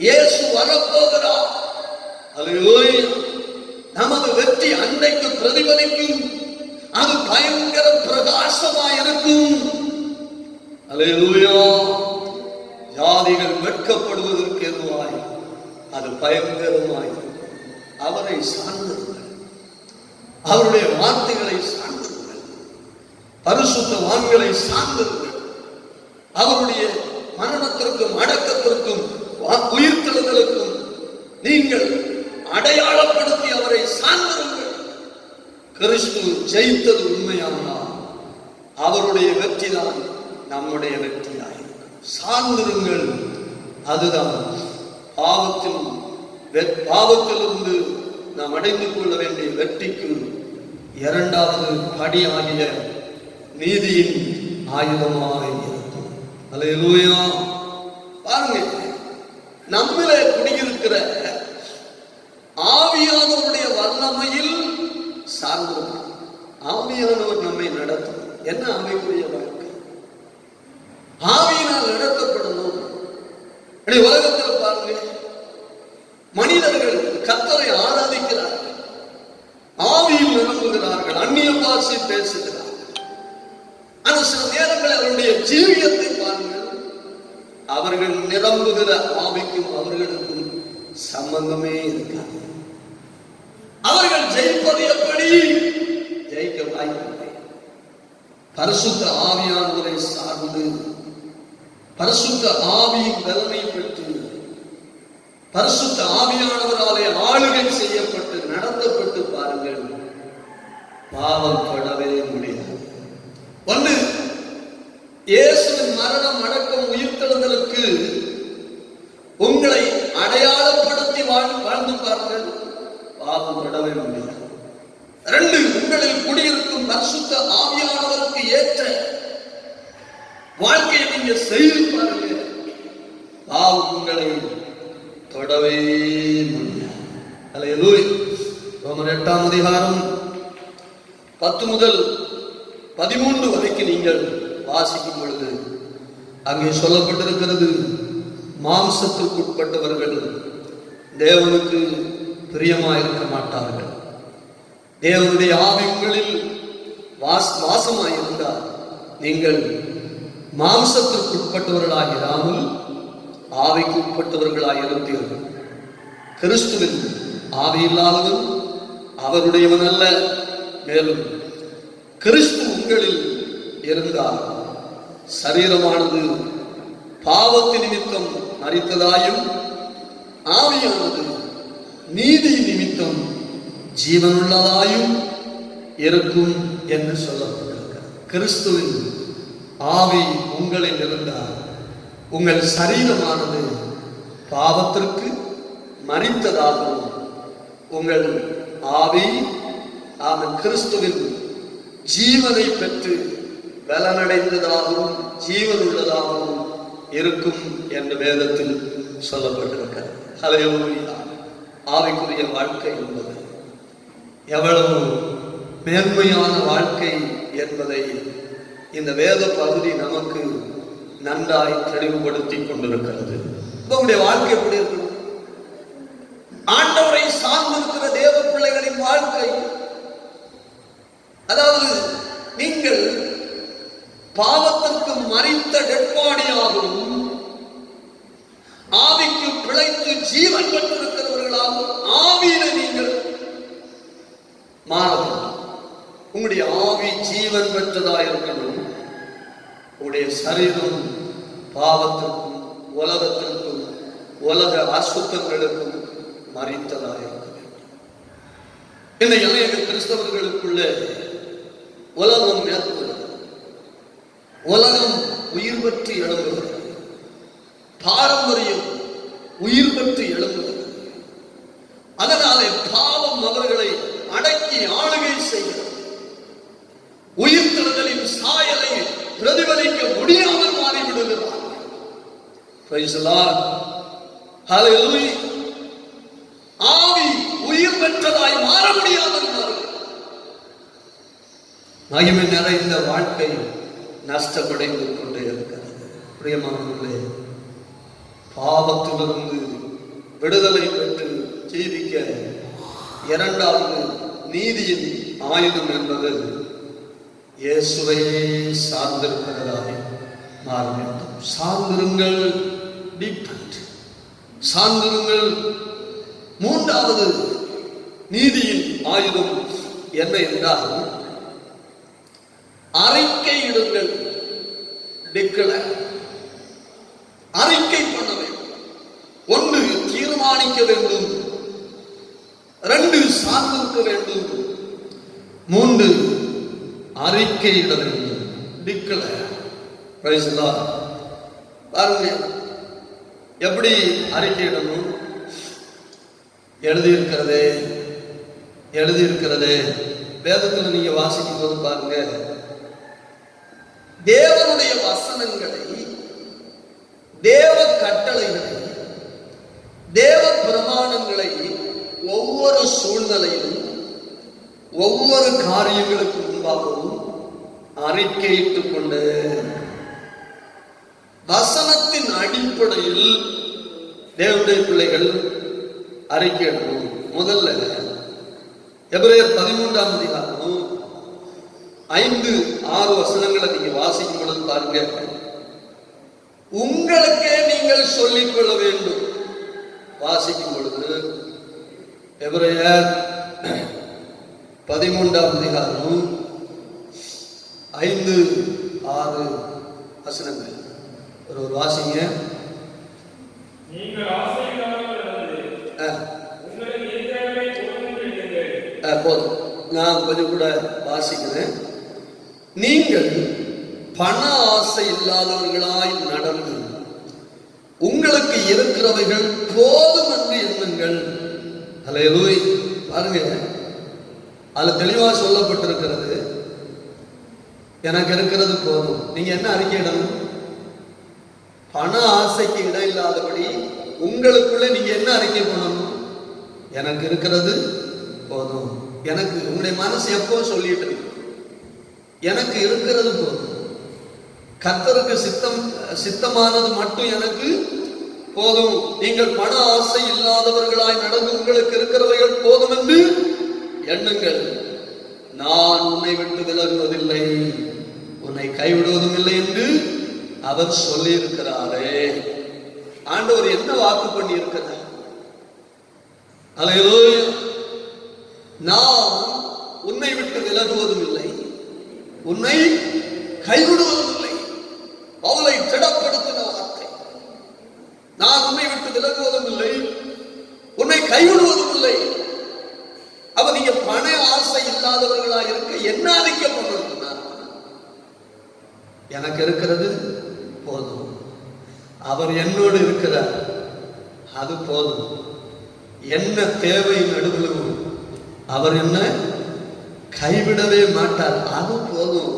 இயேசு வரப்போகிறார். அல்லேலூயா. நமது வெற்றி அன்றைக்கு பிரதிபலிக்கும். அது பயங்கர பிரகாசமாய் இருக்கும். அல்லேலூயா. ஜாதிகள் வெட்கப்படுவதற்கு எதுவாய் அது பயங்கரமாய் இருக்கும். அவரை சார்ந்திருங்கள். அவருடைய வார்த்தைகளை சார்ந்திருங்கள். பரிசுத்தவான்களை சார்ந்திருங்கள். அவருடைய மரணத்திற்கும் அடக்கத்திற்கும் உயிர்த்தெழுதலுக்கும் நீங்கள் அடையாளப்படுத்தி அவரை சார்ந்திருங்கள். கிறிஸ்து ஜெயித்தது உண்மையானால் அவருடைய வெற்றி தான் நம்முடைய வெற்றியாய் சார்ந்திருங்கள். அதுதான் பாவத்திலிருந்து நாம் அடைந்து கொள்ள வேண்டிய வெற்றிக்கு இரண்டாவது படியாகிய நீதியின் ஆயுதமாக இருக்கும். அல்லேலூயா. பாருங்க, நம்மிலே குடியிருக்கிற ஆவியானவருடைய வல்லமையில் சார்ந்திருக்கும். ஆவியானவர் நம்மை நடத்தும். என்ன ஆவிக்குரிய வாழ்க்கை? ஆவியினால் நடத்தப்படணும். உலகத்தில் பாருங்க, மனிதர்கள் கர்த்தரை ஆராதிக்கிறார்கள், ஆவியில் நிரம்புகிறார்கள், அந்நிய பாஷை பேசுகிறார்கள். பாருங்கள், அவருடைய ஜீவியத்தை பாருங்கள். அவர்கள் நிரம்புகிற ஆவிக்கும் அவர்களுக்கும் சம்பந்தமே இருக்காது. அவர்கள் ஜெயிப்பது எப்படி? ஜெயிக்க வாய்ப்பில்லை. பரிசுத்த ஆவியானவரை சார்ந்து, பரிசுத்த ஆவியின் பலனை பெற்று, பரிசுத்த ஆவியானவராலே ஆளுகை செய்யப்பட்டு நடத்தப்பட்டு பாருங்கள், பாவம் தொடவே முடியாது. ஒன்று, இயேசுவின் மரணம், அடக்கம், உயிர்த்தெழுதலுக்கு உங்களை அடையாளப்படுத்தி வாழ்ந்து பாருங்கள், பாவம் தொடவே முடியாது. இரண்டு, உங்களில் குடியிருக்கும் பரிசுத்த ஆவியானவருக்கு ஏற்ற வாழ்க்கையை நீங்க செய்து பாருங்கள், பாவம் உங்களை தொடவே முடியாது. அல்லேலூயா. ரோமர் 8ஆம் அதிகாரம் 10 முதல் 13 வரைக்கும் நீங்கள் வாசிக்கும் பொழுது அங்கே சொல்லப்பட்டிருக்கிறது, மாம்சத்திற்குட்பட்டவர்கள் தேவனுக்கு பிரியமாயிருக்க மாட்டார்கள். தேவனுடைய ஆவி உங்களில் வாசமாயிருந்தால் நீங்கள் மாம்சத்திற்குட்பட்டவர்களாயிராமல் ஆவிக்கு உட்பட்டவர்களாயிருந்தீர்கள். கிறிஸ்துவின் ஆவி இல்லாதவன் அவருடையவன் அல்ல. மேலும் கிறிஸ்து உங்களில் இருந்தால் சரீரமானது பாவத்து நிமித்தம் மரித்ததாயும் ஆவியானது நீதி நிமித்தம் ஜீவனுள்ளதாயும் இருக்கும் என்று சொல்லப்பட்டிருக்கிறது. கிறிஸ்துவின் ஆவி உங்களில் இருந்தால் உங்கள் சரீரமானது பாவத்திற்கு மரித்ததாகவும் உங்கள் ஆவி அவன் கிறிஸ்துவின் ஜீவனை பெற்று பலனடைந்ததாகவும் ஜீவனுள்ளதாகவும் இருக்கும் என்று வேதத்தில் சொல்லப்பட்டிருக்கிறது. ஹல்லேலூயா. ஆவிக்குரிய வாழ்க்கை என்பது எவ்வளவு மேன்மையான வாழ்க்கை என்பதை இந்த வேத பகுதி நமக்கு நன்றாய் தெளிவுபடுத்தி கொண்டிருக்கிறது. உங்களுடைய வாழ்க்கை எப்படி இருக்கணும்? ஆண்டவரை சார்ந்திருக்கிற தேவ பிள்ளைகளின் வாழ்க்கை, அதாவது நீங்கள் பாவத்திற்கு மரித்த டெட்பாடியாகவும் ஆவிக்கு பிழைத்து ஜீவன் பெற்றிருக்கிறவர்களாகவும் ஆவியில நீங்கள் மாறணும். உங்களுடைய ஆவி ஜீவன் பெற்றதாக இருக்கணும். உங்களுடைய சரீரம் பாவத்திற்கும் உலகத்திற்கும் உலக அசுத்தங்களுக்கும் மரித்ததாக இருக்க வேண்டும். இந்த அநேக கிறிஸ்தவர்களுக்குள்ள உலகம் மேற்கொள்கிறது. உலகம் உயிர் பெற்று எழும்புகிறது. பாரம்பரியம் உயிர் பெற்று எழும்புகிறது. அதனாலே பாவம் அவர்களை அடக்கி ஆளுகை செய்கிறது. உயிர்த்தெழுதலின் சாயலை பிரதிபலிக்க முடியாமல் மாறிவிடுகிறார். Praise the Lord. Hallelujah. ஆவி உயிர் பெற்றதாய் மாற முடியாமல் மகிமை நிறைந்த வாழ்க்கை நஷ்டப்படைந்து கொண்டே இருக்கிறது. பிரியமானவர்களே, பாவத்திலிருந்து விடுதலை பெற்று ஜீவிக்க இரண்டாவது நீதியின் ஆயுதம் என்பது இயேசுவையே சார்ந்திருக்கிறதாய் மாற வேண்டும். சார்ந்திருங்கள், டிபெண்ட், சார்ந்திருங்கள். மூன்றாவது நீதியின் ஆயுதம் என்ன என்றால் அறிக்கையிடுங்கள். டிக்ளேர், அறிக்கை பண்ண வேண்டும். ஒன்று, தீர்மானிக்க வேண்டும். ரெண்டு, சார்ந்திருக்க வேண்டும். மூன்று, அறிக்கையிட வேண்டும். டிக்ளேர். Praise the Lord. பாருங்க, எப்படி அறிக்கையிடணும்? எழுதியிருக்கிறதே வேதத்தில் நீங்க வாசிக்கும் போது பாருங்க, தேவனுடைய வசனங்களை, தேவ கட்டளைகளை, தேவ பிரமாணங்களை ஒவ்வொரு சூழ்நிலையிலும் ஒவ்வொரு காரியங்களுக்கு முன்பாகவும் அறிக்கையிட்டுக் கொண்டு வசனத்தின் அடிப்படையில் தேவனுடைய பிள்ளைகள் அறிக்கையிடணும். முதல்ல எபிரேயர் 13ஆம் அதிகாரம் 5-6 வசனங்களை நீங்க வாசிக்கும் பொழுது பாருங்க, உங்களுக்கே நீங்கள் சொல்லிக் கொள்ள வேண்டும். வாசிக்கும் பொழுது எபிரேயர் 13ஆம் அதிகாரம் 5, 6 வசனங்கள் ஒரு வாசிங்க. போதும், நான் கொஞ்சம் கூட வாசிக்கிறேன். நீங்கள் பண ஆசை இல்லாதவர்களாய் நடந்து உங்களுக்கு இருக்கிறவைகள் போதும் என்று எண்ணுங்கள். அல்லேலூயா. பாருங்க, அதுல தெளிவாக சொல்லப்பட்டிருக்கிறது, எனக்கு இருக்கிறது போதும். நீங்க என்ன அறிக்கையிடணும்? பண ஆசைக்கு இடம் இல்லாதபடி உங்களுக்குள்ள நீங்க என்ன அறிக்கை பண்ணணும்? எனக்கு இருக்கிறது போதும். எனக்கு உங்களுடைய மனசு எப்போ சொல்லிட்டு இருக்கு, எனக்கு இருக்கிறது போதும், கர்த்தருக்கு சித்தமானது மட்டும் எனக்கு போதும். நீங்கள் பண ஆசை இல்லாதவர்களாய் நடந்து உங்களுக்கு இருக்கிறவைகள் போதும் என்று எண்ணுங்கள். நான் உன்னை விட்டு விலகுவதில்லை, உன்னை கைவிடுவதும் இல்லை என்று அவர் சொல்லி இருக்கிறாரே. ஆண்டவர் என்ன வாக்கு பண்ணி இருக்கிறார்? அல்லேலூயா. நான் உன்னை விட்டு விலகுவதும் இல்லை, உன்னை கைவிடுவதும் இல்லை. அவளை திடப்படுத்தின வார்த்தை. நான் உன்னை விட்டு விலகுவதும் இல்லை, உன்னை கைவிடுவதும் இல்லை. அப்ப நீங்க பண ஆசை இல்லாதவர்களா இருக்க என்ன அறிக்கை பண்ணணும்னா, எனக்கு இருக்கிறது போதும், அவர் என்னோடு இருக்கிறார், அது போதும். என்ன தேவை நடுவிலும் அவர் என்ன கைவிடவே மாட்டார், அது போதும்.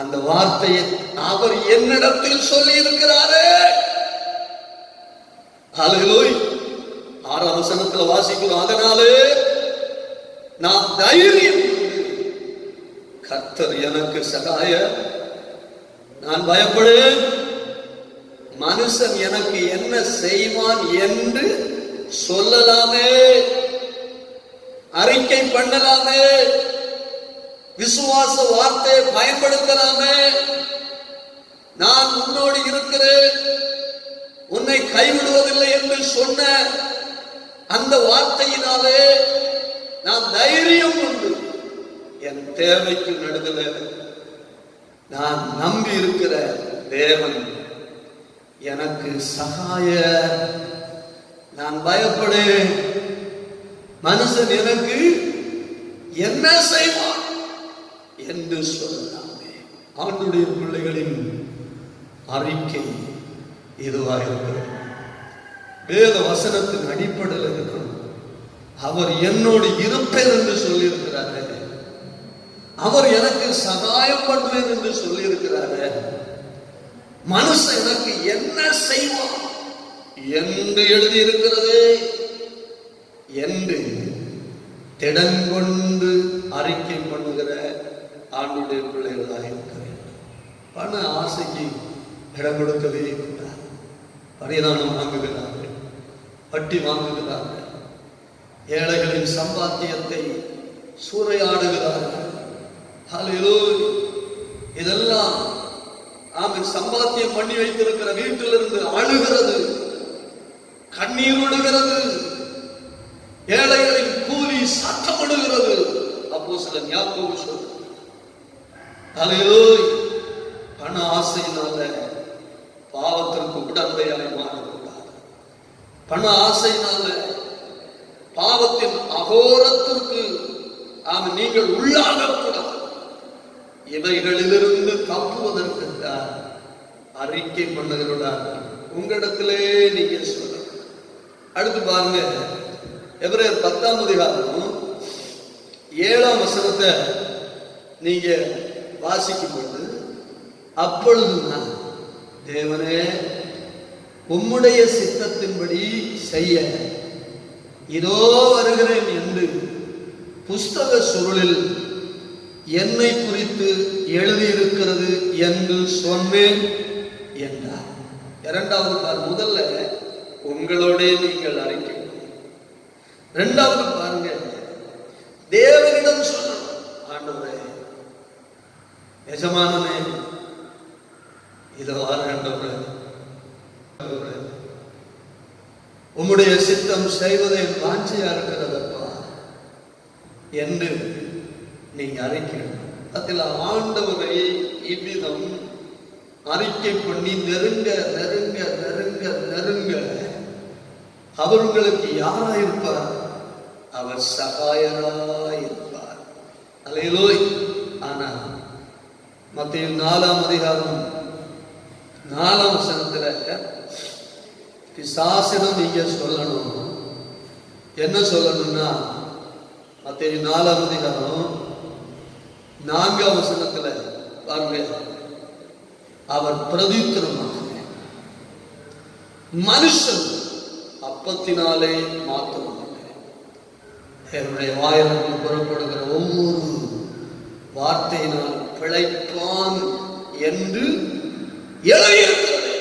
அந்த வார்த்தையை அவர் என்னிடத்தில் சொல்லி இருக்கிறாரே. ஹல்லேலூயா. 6ஆம் வசனத்துல வாசிக்கிறோம், அதனாலே நான் தைரியம், கர்த்தர் எனக்கு சகாய, நான் பயப்படேன். மனுஷன் எனக்கு என்ன செய்வான் என்று சொல்லலாமே, அறிக்கை பண்ணலாமே, விசுவாச வார்த்தையை பயன்படுத்தலாமே. நான் உன்னோடு இருக்கிறேன், உன்னை கைவிடுவதில்லை என்று சொன்ன அந்த வார்த்தையினாலே நான் தைரியம் கொண்டு என் தேவைக்கு நடுவில் நான் நம்பி இருக்கிற தேவன் எனக்கு சகாய, நான் பயப்படேன். மனுஷன் எனக்கு என்ன செய்வான் என்று சொல்லலாமே. ஆண்டுடைய பிள்ளைகளின் அறிக்கை இதுவாக இருக்கிறது. வேத வசனத்தின் அடிப்படையில் இருக்கணும். அவர் என்னோடு இருப்பேன் என்று சொல்லி இருக்கிறாரு, அவர் எனக்கு சகாயம் பண்ணுவேன் என்று சொல்லி இருக்கிறாரு. மனுஷன் எனக்கு என்ன செய்வான் என்று எழுதி இருக்கிறது என்று திடங்கொண்டு அறிக்கை பண்ணுகிற ஆண்டுடைய பிள்ளைகளாக இருக்கிறேன். பண ஆசைக்கு இடம் கொடுக்கவே கூடாது. பரிதானம் வாங்குகிறார்கள், வட்டி வாங்குகிறார்கள், ஏழைகளின் சம்பாத்தியத்தை சூறையாடுகிறார்கள். ஹல்லேலூயா. இதெல்லாம் ஆமென். சம்பாத்தியம் பண்ணி வைத்திருக்கிற வீட்டிலிருந்து அழுகிறது, கண்ணீர் விடுகிறது, ஏழைகளின் கூலி சத்தமிடுகிறது. அப்போஸ்தலன் யாக்கோபு சொல்றார், ஹல்லேலூயா. பண ஆசையினால பாவத்திற்கு உடந்தையாய் மாறக்கூடாது. பண ஆசையினால பாவத்தின் அகோரத்திற்கு நீங்கள் உள்ளாகக்கூடாது. இவைகளிலிருந்து தப்புவதற்கு அறிக்கை பண்ணுகிறார்கள். உங்களிடத்திலே நீங்க சொல்லணும். அடுத்து பாருங்க, எபிரேயர் 10ஆம் அதிகாரம் 7ஆம் வசனத்தை நீங்க வாசிக்கும் பொழுது, அப்பொழுது நான் தேவனே உம்முடைய சித்தத்தின்படி செய்ய இதோ வருகிறேன் என்று புஸ்தக சுருளில் என்னை குறித்து எழுதியிருக்கிறது என்று சொன்னேன் என்றார். இரண்டாவது பாருங்க, முதல்ல உங்களோட நீங்கள் அறிக்கை, இரண்டாவது பாருங்க தேவனிடம் சொல்லணும், ஆண்டவரே எஜமானனே இதோ ஆண்டவரே, உம்முடைய சித்தம் செய்வதை வாஞ்சியா இருக்கிறதப்பா என்று நீங்க அறிக்கணும். அதில் ஆண்டவரை இவ்விதம் அறிக்கை பண்ணி நெருங்க நெருங்க நெருங்க நெருங்க அவர் உங்களுக்கு யாராயிருப்பார்? அவர் சகாயராயிருப்பார். அல்லேலூயா. ஆனா மத்தேயு 4ஆம் அதிகாரம் 4ஆம் வசனத்துல பிசாசிடம் நீங்க சொல்லணும். என்ன சொல்லணும்னா, மத்தேயு 4ஆம் அதிகாரம் 4ஆம் வசனத்துல பாருங்க, அவர் பிரதித்திரமாக மனுஷன் அப்பத்தினாலே மாத்திரமல்ல, என்னுடைய வாயிலிருந்து புறப்படுகிற ஒவ்வொரு வார்த்தையினால் பிழைப்பான் என்று எழுதியிருக்கிறது.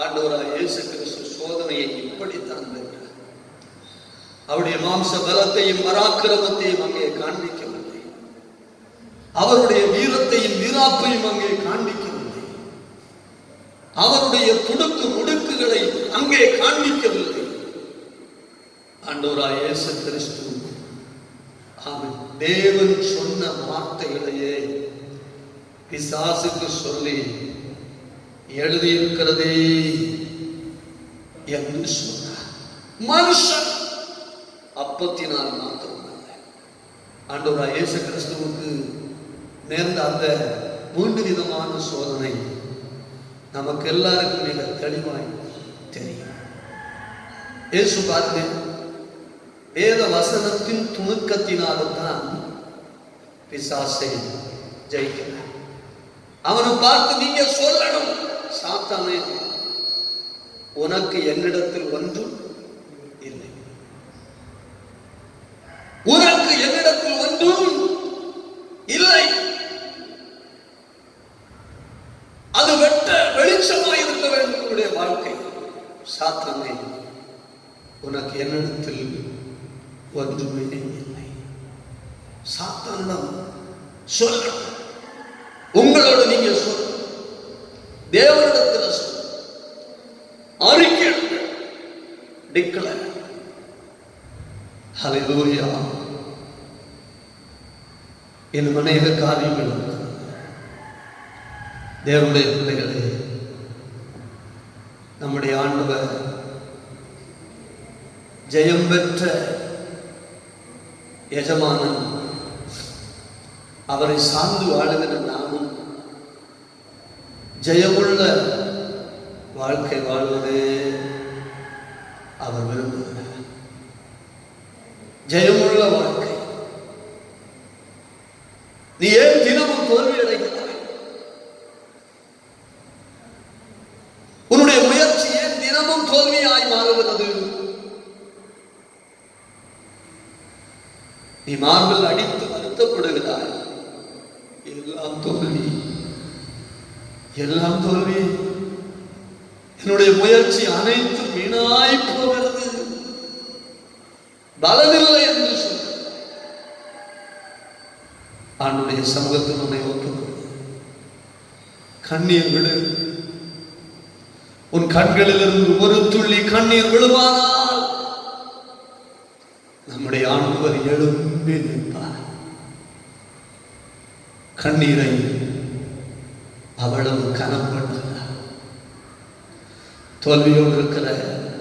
ஆண்டவராய் இயேசு கிறிஸ்து சோதனையை இப்படித்தான் பெற்றார். அவருடைய மாம்ச பலத்தையும் பராக்கிரமத்தையும் அங்கே காண்பிக்கவில்லை. அவருடைய வீரத்தையும் வீராப்பையும் அங்கே காண்பிக்கவில்லை. அவருடைய துடுக்கு முடுக்குகளை அங்கே காண்பிக்கவில்லை. ஆண்டவராய் இயேசு கிறிஸ்து ஆமென் தேவன் சொன்ன வார்த்தைகளையே பிசாசுக்கு சொல்லி எழுதியிருக்கிறதே என்று சொன்னார். மனுஷன் அப்பத்தினால் மாத்திரமல்ல. ஆண்டவராய் இயேசு கிறிஸ்துவுக்கு நேர்ந்த அந்த 3 விதமான சோதனை நமக்கு எல்லாருக்கும் மிக தெளிவாய் தெரியும். இயேசு பாருங்க, வேத வசனத்தின் துணுக்கத்தினால்தான் பிசாசை ஜெயிக்கிறார். அவனை பார்த்து நீங்க சொல்லணும், சாத்தானே உனக்கு என்னிடத்தில் ஒன்றும் இல்லை, உனக்கு என்னிடத்தில் ஒன்றும் இல்லை. அது வெட்ட வெளிச்சமாய் இருக்க வேண்டும் உன்னுடைய வாழ்க்கை. சாத்தானே உனக்கு என்னிடத்தில் ஒன்றுமே இல்லை. சாத்தானிடம் சொல்லணும். உங்களோட நீங்க சொல்ல, தேவனிடத்தில் சொல்ல, அறிக்கை டிக்ளேர். ஹல்லேலூயா. இன்னும் அநேக காரியங்கள் தேவனுடைய பிள்ளைகளே, நம்முடைய ஆண்டவர் ஜெயம் பெற்ற எஜமானன். அவரை சார்ந்து வாழுகிற நாமும் ஜெயமுள்ள வாழ்க்கை வாழ்வதே அவர் விரும்புகிறார். ஜெயமுள்ள வாழ்க்கை. நீ ஏன் தினமும் தோல்வி அடைகிறாய்? உன்னுடைய முயற்சி ஏன் தினமும் தோல்வியாய் மாறுகிறது? நீ மார்பில் அடித்து வருத்தப்படுகிறாய். எல்லாம் தோல்வி, எல்லாம் தோல்வி. என்னுடைய முயற்சி அனைத்தும் வீணாய் போகிறது, பலனில்லை என்று சொல்ல ஆண்டுடைய சமூகத்தில் உன்னை ஒப்புக்கொள். கண்ணீர் விடு. உன் கண்களிலிருந்து ஒரு துள்ளி கண்ணீர் விழுமானால் நம்முடைய ஆண்டவர் எழும்பி நிற்பார். கண்ணீரை அவ்வளவு கனப்படுகிறார். தோல்வியோடு இருக்கிற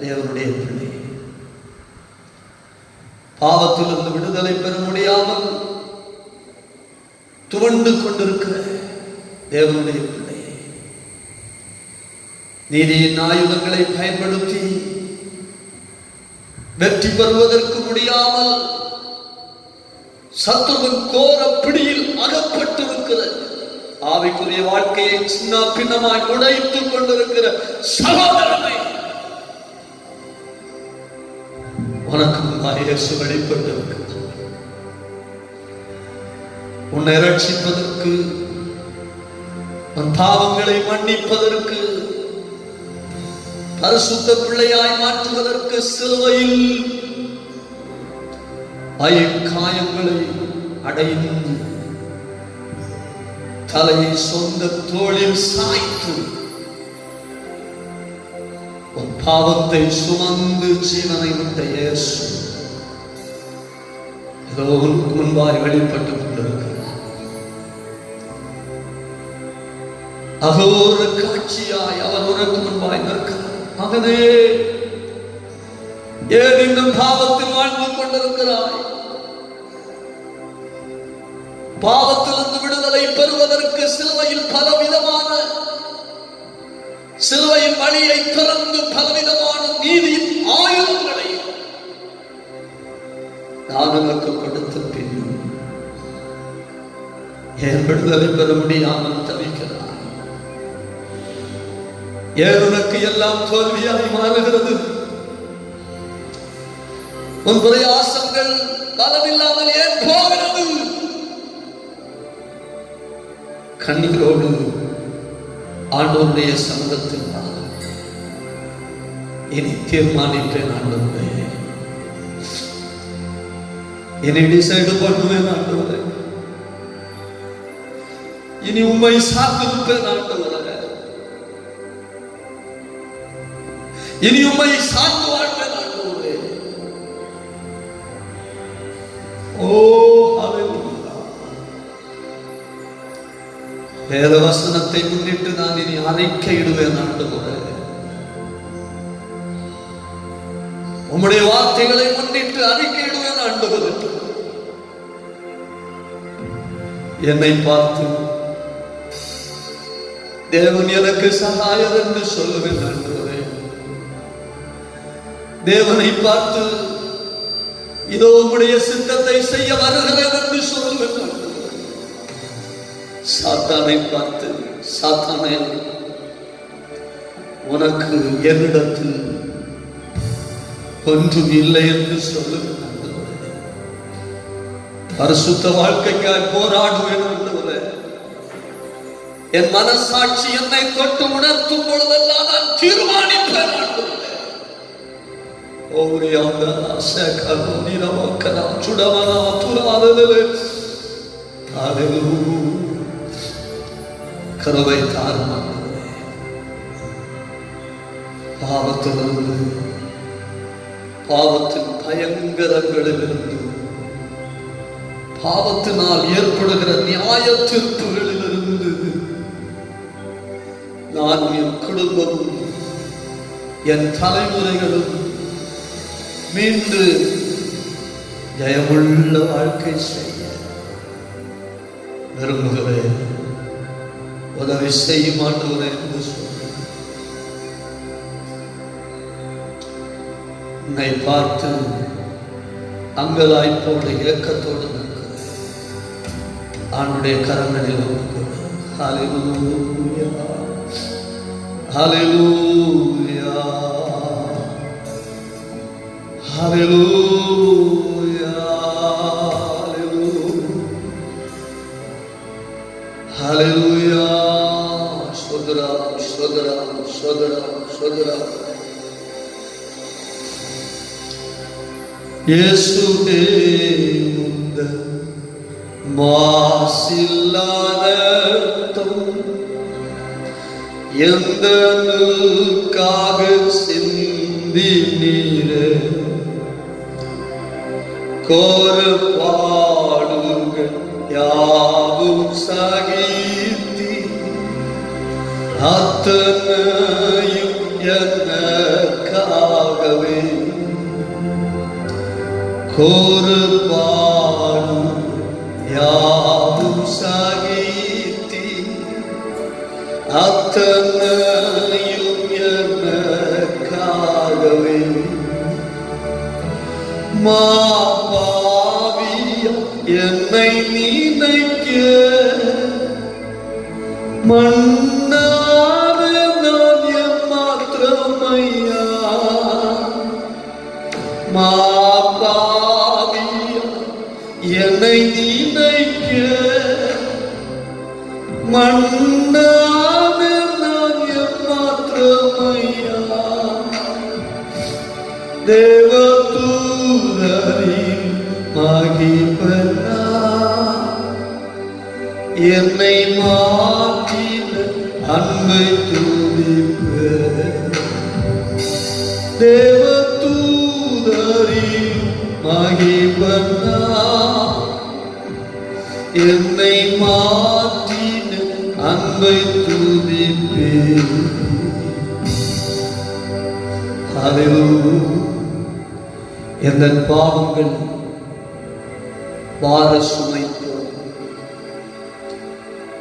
தேவனுடைய பிள்ளை, பாவத்திலிருந்து விடுதலை பெற முடியாமல் துவண்டு கொண்டிருக்கிற தேவனுடைய பிள்ளை, நீதியின் ஆயுதங்களை பயன்படுத்தி வெற்றி பெறுவதற்கு முடியாமல் சத்துருவின் கோர பிடியில் அகப்பட்டிருக்கிற, ஆவிக்குரிய வாழ்க்கையை சின்ன பின்னமாய் உடைத்துக் கொண்டிருக்கிற சகோதரனை, உனக்கு முன்பாக இயேசு வெளிப்பட்டிருக்கிறார். உன்னை ரட்சிப்பதற்கு, உன் பாவங்களை மன்னிப்பதற்கு, பரிசுத்த பிள்ளையாய் மாற்றுவதற்கு சிலுவையில் காயங்களை அடைந்து தலையை சொந்த தோளில் சாய்த்து உன் பாவத்தை சுமந்து ஜீவனை விட்ட இயேசு ஏதோ உனக்கு முன்பாய் வெளிப்பட்டு கொண்டிருக்கிறார். அகோர காட்சியாய் அவர் உனக்கு முன்பாய் நிற்கிறார். மகனே, ஏன் இன்னும் பாவத்தில் வாழ்ந்து கொண்டிருக்கிறாய்? பாவத்திலிருந்து விடுதலை பெறுவதற்கு சிலுவையில் பலவிதமான சிலுவையின் வழியை திறந்து பலவிதமான நீதியின் ஆயுதங்களை நான் உனக்கு கொடுத்த பின்னும் ஏன் விடுதலை பெற முடியாமல் தவிக்கிறாய்? ஏன் உனக்கு எல்லாம் தோல்வியாய் மாறுகிறது? உன் பிரயாசங்கள் பலமில்லாமல் ஏன் போகிறது? கண்ணீரோடு ஆண்டவருடைய சமூகத்தில் இனி தீர்மானிப்பேன். ஆண்டவரே, இனி டிசைடு பண்ணுவேன். ஆண்டவரே, இனி உம்மை சார்ந்திருப்பேன். ஆண்டவரே, இனி உம்மை சார்ந்து வாழ்வேன். ஆண்டவரே, ஓ ஹல்லேலூயா. வேத வசனத்தை முன்னிட்டு நான் இனி அறிக்கையிடுவேன். ஆண்டவரே, உம்முடைய வார்த்தைகளை முன்னிட்டு அறிக்கையிடுவேன். ஆண்டவரே, என்னை பார்த்து தேவன் எனக்கு சகாயர் என்று சொல்லுவேன். ஆண்டவரே, தேவனை பார்த்து இதோ உம்முடைய சித்தத்தை செய்ய வருகிறேன் என்று சொல்லுவேன். சாத்தானை பார்த்து, சாத்தானே, உனக்கு என்னிடத்தில் ஒன்றும் இல்லை என்று சொல்லுவேன். பரிசுத்த வாழ்க்கைக்காய் போராடுவேன். ஆண்டவரே, என் மனசாட்சி என்னை தொட்டு உணர்த்தும் பொழுதெல்லாம் நான் தீர்மானிப்பேன். ஆண்டவரே, கருவை தாரும். பாவத்திலிருந்து, பாவத்தின் பயங்கரங்களிலிருந்து, பாவத்தினால் ஏற்படுகிற நியாய தீர்ப்புகளிலிருந்து நான் என் குடும்பமும் என் தலைமுறைகளும் மீண்டு ஜெயமுள்ள வாழ்க்கை செய்ய விரும்புகிறேன். உதவி செய்ய மாட்டேன் என்று சொன்ன உன்னை பார்த்து அங்கலாய்ப்போடு ஏக்கத்தோடு நிற்கிறேன். ஆண்டுடைய கரங்களில் ஹல்லேலூயா, ஹல்லேலூயா, ஹல்லேலூயா, ஹல்லேலூயா. சோதரா சோதரா சோதரா சோதரா, இயேசுவே முந்தன் மாசில்லாத ரத்தம் எந்தனுக்காக சிந்தி நீரே, கோர பாடுகள் யாவும் சகித்தி அத்தனையும் எனக்காகவே, கோர பாடும் யாவும் சகித்தி அத்தனையும் எனக்காகவே, மாபாவியா என்னை நினைக்க மன்னார நான் எம்மாத்திரமையா, மாபாவியா என்னை நினைக்க மன்னார நான் எம்மாத்திரமையா, தேவதூதரின் மகிபனா என்னை மாற்றின அன்பை துதிப்பேன். தேவ தூதரில் மகிபன்னா என்னை மாற்றின அன்பை துதிப்பேன். ஹல்லேலூயா. எங்கள் பாவங்கள் பார சுமைத்தோம்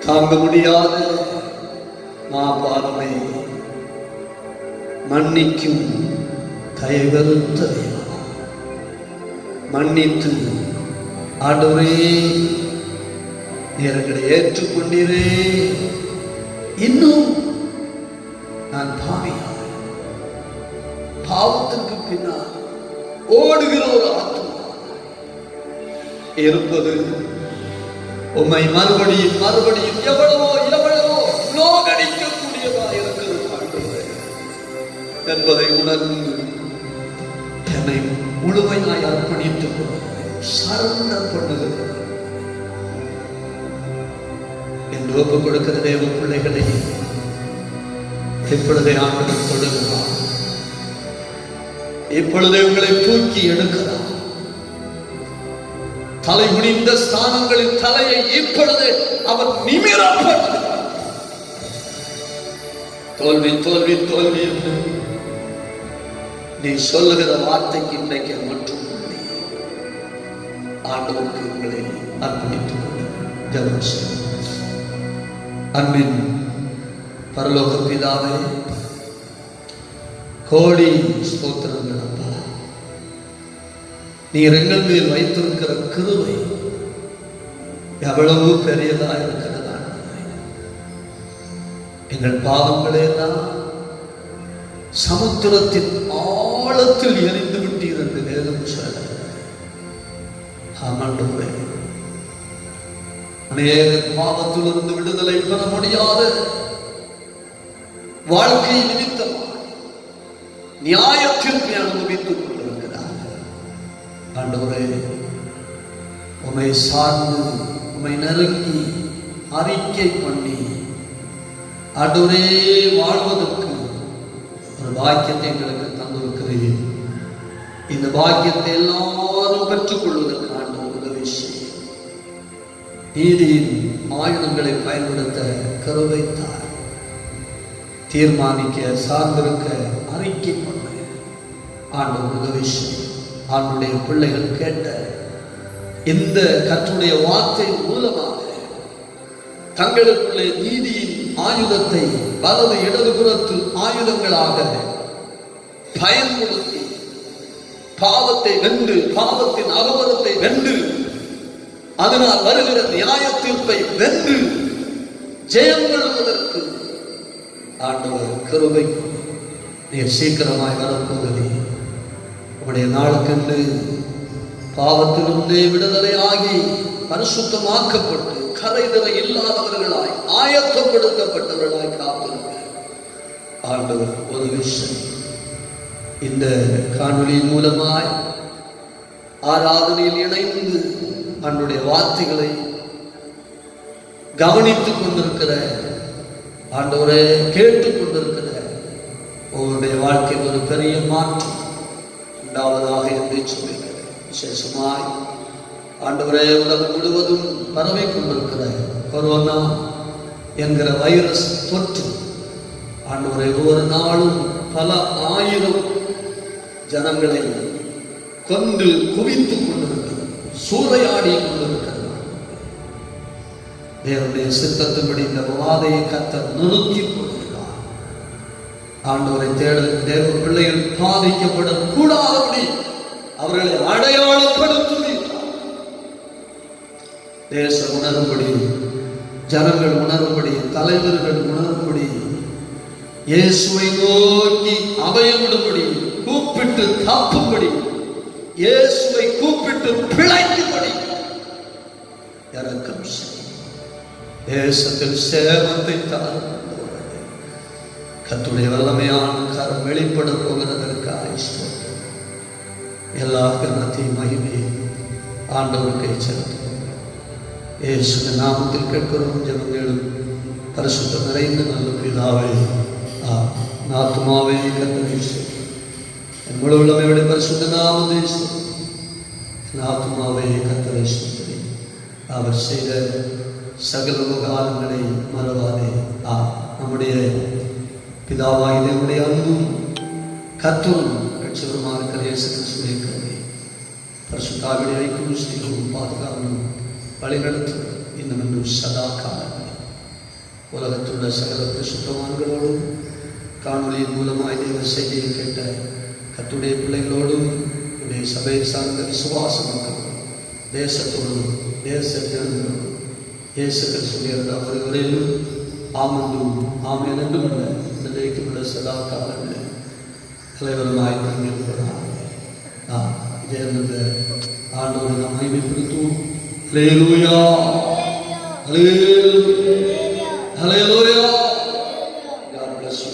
தாங்க முடியாத மாபாரமே மன்னிக்கும் தயவருத்த தேவா, மன்னித்து ஆண்டவரே எங்களை ஏற்றுக்கொண்டீரே. இன்னும் நான் பாவியா, பாவத்திற்கு பின்னால் ஓடுகிற ஒரு ஆத்மா இருப்பது உம்மை மறுபடியும் மறுபடியும் எவ்வளவோ எவ்வளவோ நோகடிக்கக்கூடியதா இருக்கிறது ஆண்டவரே என்பதை உணர்ந்து என்னை முழுமையாய் அர்ப்பணித்துக் கொள்கிறேன், சரண்டர் பண்ணுகிறேன் என்று ஒப்புக் கொடுக்கிற தேவ பிள்ளைகளை இப்பொழுதே ஆண்டவர் தொடுகிறார். இப்பொழுதே உங்களை தூக்கி எடுக்கிறார். தலை குனிந்த ஸ்தானங்களின் தலையை இப்பொழுது அவர் நிமிரப்படுகிறார். தோல்வி தோல்வி தோல்வி என்று நீ சொல்லுகிற வார்த்தைக்கு இன்றைக்கு மற்றும் ஆண்டவருக்கு உங்களை அர்ப்பணித்துக் கொள்ளுங்கள். ஜெபம் செய்யுங்கள். அன்பின் பரலோக பிதாவே, கோடி ஸ்தோத்திரங்கள் அப்பா. நீர் எங்கள் மேல் வைத்திருக்கிற கிருபை எவ்வளவு பெரியதா இருக்கிறதா. எங்கள் பாவங்களே எல்லாம் சமுத்திரத்தின் ஆழத்தில் எரிந்து விட்டீர் என்று வேதம் சொல்ல. ஆண்டவரே, அநேக பாவத்திலிருந்து விடுதலை பெற முடியாத வாழ்க்கை நிமித்தமாக நியாயத்திற்கு அனுபவித்துக் கொண்டிருக்கிறார்கள். ஆண்டவரே, உம்மை சார்ந்து உம்மை நெருங்கி அறிக்கை பண்ணி ஆண்டவரே வாழ்வதற்கு ஒரு பாக்கியத்தை எங்களுக்கு தந்திருக்கிறேன். இந்த பாக்கியத்தை எல்லாரும் பெற்றுக் கொள்வதற்கு ஆண்டவர் உதவி செய்யும். நீதியின் ஆயுதங்களை பயன்படுத்த கருவைத்தார். தீர்மானிக்க, சார்ந்திருக்க, அறிக்கை பண்ண ஆண்டவர் உதவி செய்யும். ஆண்டுடைய பிள்ளைகள் கேட்ட இந்த கர்த்தருடைய வார்த்தை மூலமாக தங்களுக்குள்ளே நீதியின் ஆயுதத்தை வலது இடதுபுறத்தில் ஆயுதங்களாக பயன்படுத்தி பாவத்தை வென்று, பாவத்தின் அகபரத்தை வென்று, அதனால் வருகிற நியாய தீர்ப்பை வென்று ஜெயம் பெறுவதற்கு ஆண்டவர் கிருபை நீர் சீக்கிரமாய் வரப்போகிறே. உடைய நாளுக்கென்று பாவத்திலிருந்தே விடுதலை ஆகி பரிசுத்தமாக்கப்பட்டு கரைதலை இல்லாதவர்களாய் ஆயத்தப்படுத்தப்பட்டவர்களாய் காத்திருக்க ஆண்டவர் ஒரு விஷயம் இந்த காணொளியின் மூலமாய் ஆராதனையில் இணைந்து அவனுடைய வார்த்தைகளை கவனித்துக் கொண்டிருக்கிற ஆண்டவரை கேட்டுக் கொண்டிருக்கிற உங்களுடைய வாழ்க்கை ஒரு பெரிய மாற்றம் உண்டாவதாக என்று சொல்லுகிறேன். விசேஷமாய் ஆண்டவரே, உலகம் முழுவதும் பரவி கொண்டிருக்கிற கொரோனா என்கிற வைரஸ் தொற்று ஆண்டவரே ஒவ்வொரு நாளும் பல ஆயிரம் ஜனங்களை கொண்டு குவித்துக் கொண்டிருக்கிறது, சூறையாடி கொண்டிருக்கிறது. தேவனுடைய சித்தத்தின்படி இந்த வாதையை கர்த்தர் நிறுத்தி கொண்டிருக்கிறார். ஆண்டவரை தேடும் தேவ பிள்ளைகள் பாதிக்கப்படக்கூடாதபடி அவர்களை அடையாளப்படுத்தி தேசம் உணரும்படி, ஜனங்கள் உணரும்படி, தலைவர்கள் உணரும்படி, இயேசுவை நோக்கி அபயமிடும்படி, கூப்பிட்டு காப்பும்படி, இயேசுவை கூப்பிட்டு பிழைக்கும்படி இரக்கம் செய்யும். தேசத்தில் சேமத்தை தாரும். கர்த்தருடைய வல்லமையான கரம் வெளிப்பட போகிறதற்காக ஸ்தோத்திரம். எல்லா கர்மத்தையும் மகிமையை ஆண்டவருக்கு செலுத்தும். இயேசுவின் நாமத்தில் கேட்கிறோம் ஜெபங்களும் பரிசுத்தம் நிறைந்த நல்ல பிதாவே. என் ஆத்துமாவே கர்த்தரை ஸ்தோத்திரி. என் முழு உள்ளமையோட பரிசுத்த நாமத்தை ஸ்தோத்திரி. என் ஆத்துமாவே கர்த்தரை ஸ்தோத்திரி. அவர் செய்த சகல உபகாரங்களை மறவாதே. நம்முடைய பிதாவாகிய தேவனுடைய அன்பும் கர்த்தரும் ரட்சகருமான இயேசு கிறிஸ்துவின் கிருபை பரிசுத்தாவிடைய ஐக்கியமும் ஸ்நேகமும் பாதுகாவலும் வழிநடத்தும் இன்னும் சதா காலங்களில் உலகத்துள்ள சகல பரிசுத்தவான்களோடும் காணொலியின் மூலமாய் தேவ செய்தியை கேட்ட கர்த்தருடைய பிள்ளைகளோடும் உடைய சபையை சார்ந்த விசுவாச மக்களோடும் தேசத்தோடும் தேசத்தினரோடும் இயேசு கிறிஸ்துவின் அவர்களிலும் ஆமந்தும் ஆமென் என்றும் உள்ள நிலைக்கும் உள்ள சதா காலங்களில் தலைவருமாய் தங்கியிருப்பதாக ஆண்டோடு நாம் மகிமைப்படுத்துவோம். ஹல்லேலூயா, ஹல்லேலூயா, ஹல்லேலூயா. God bless you.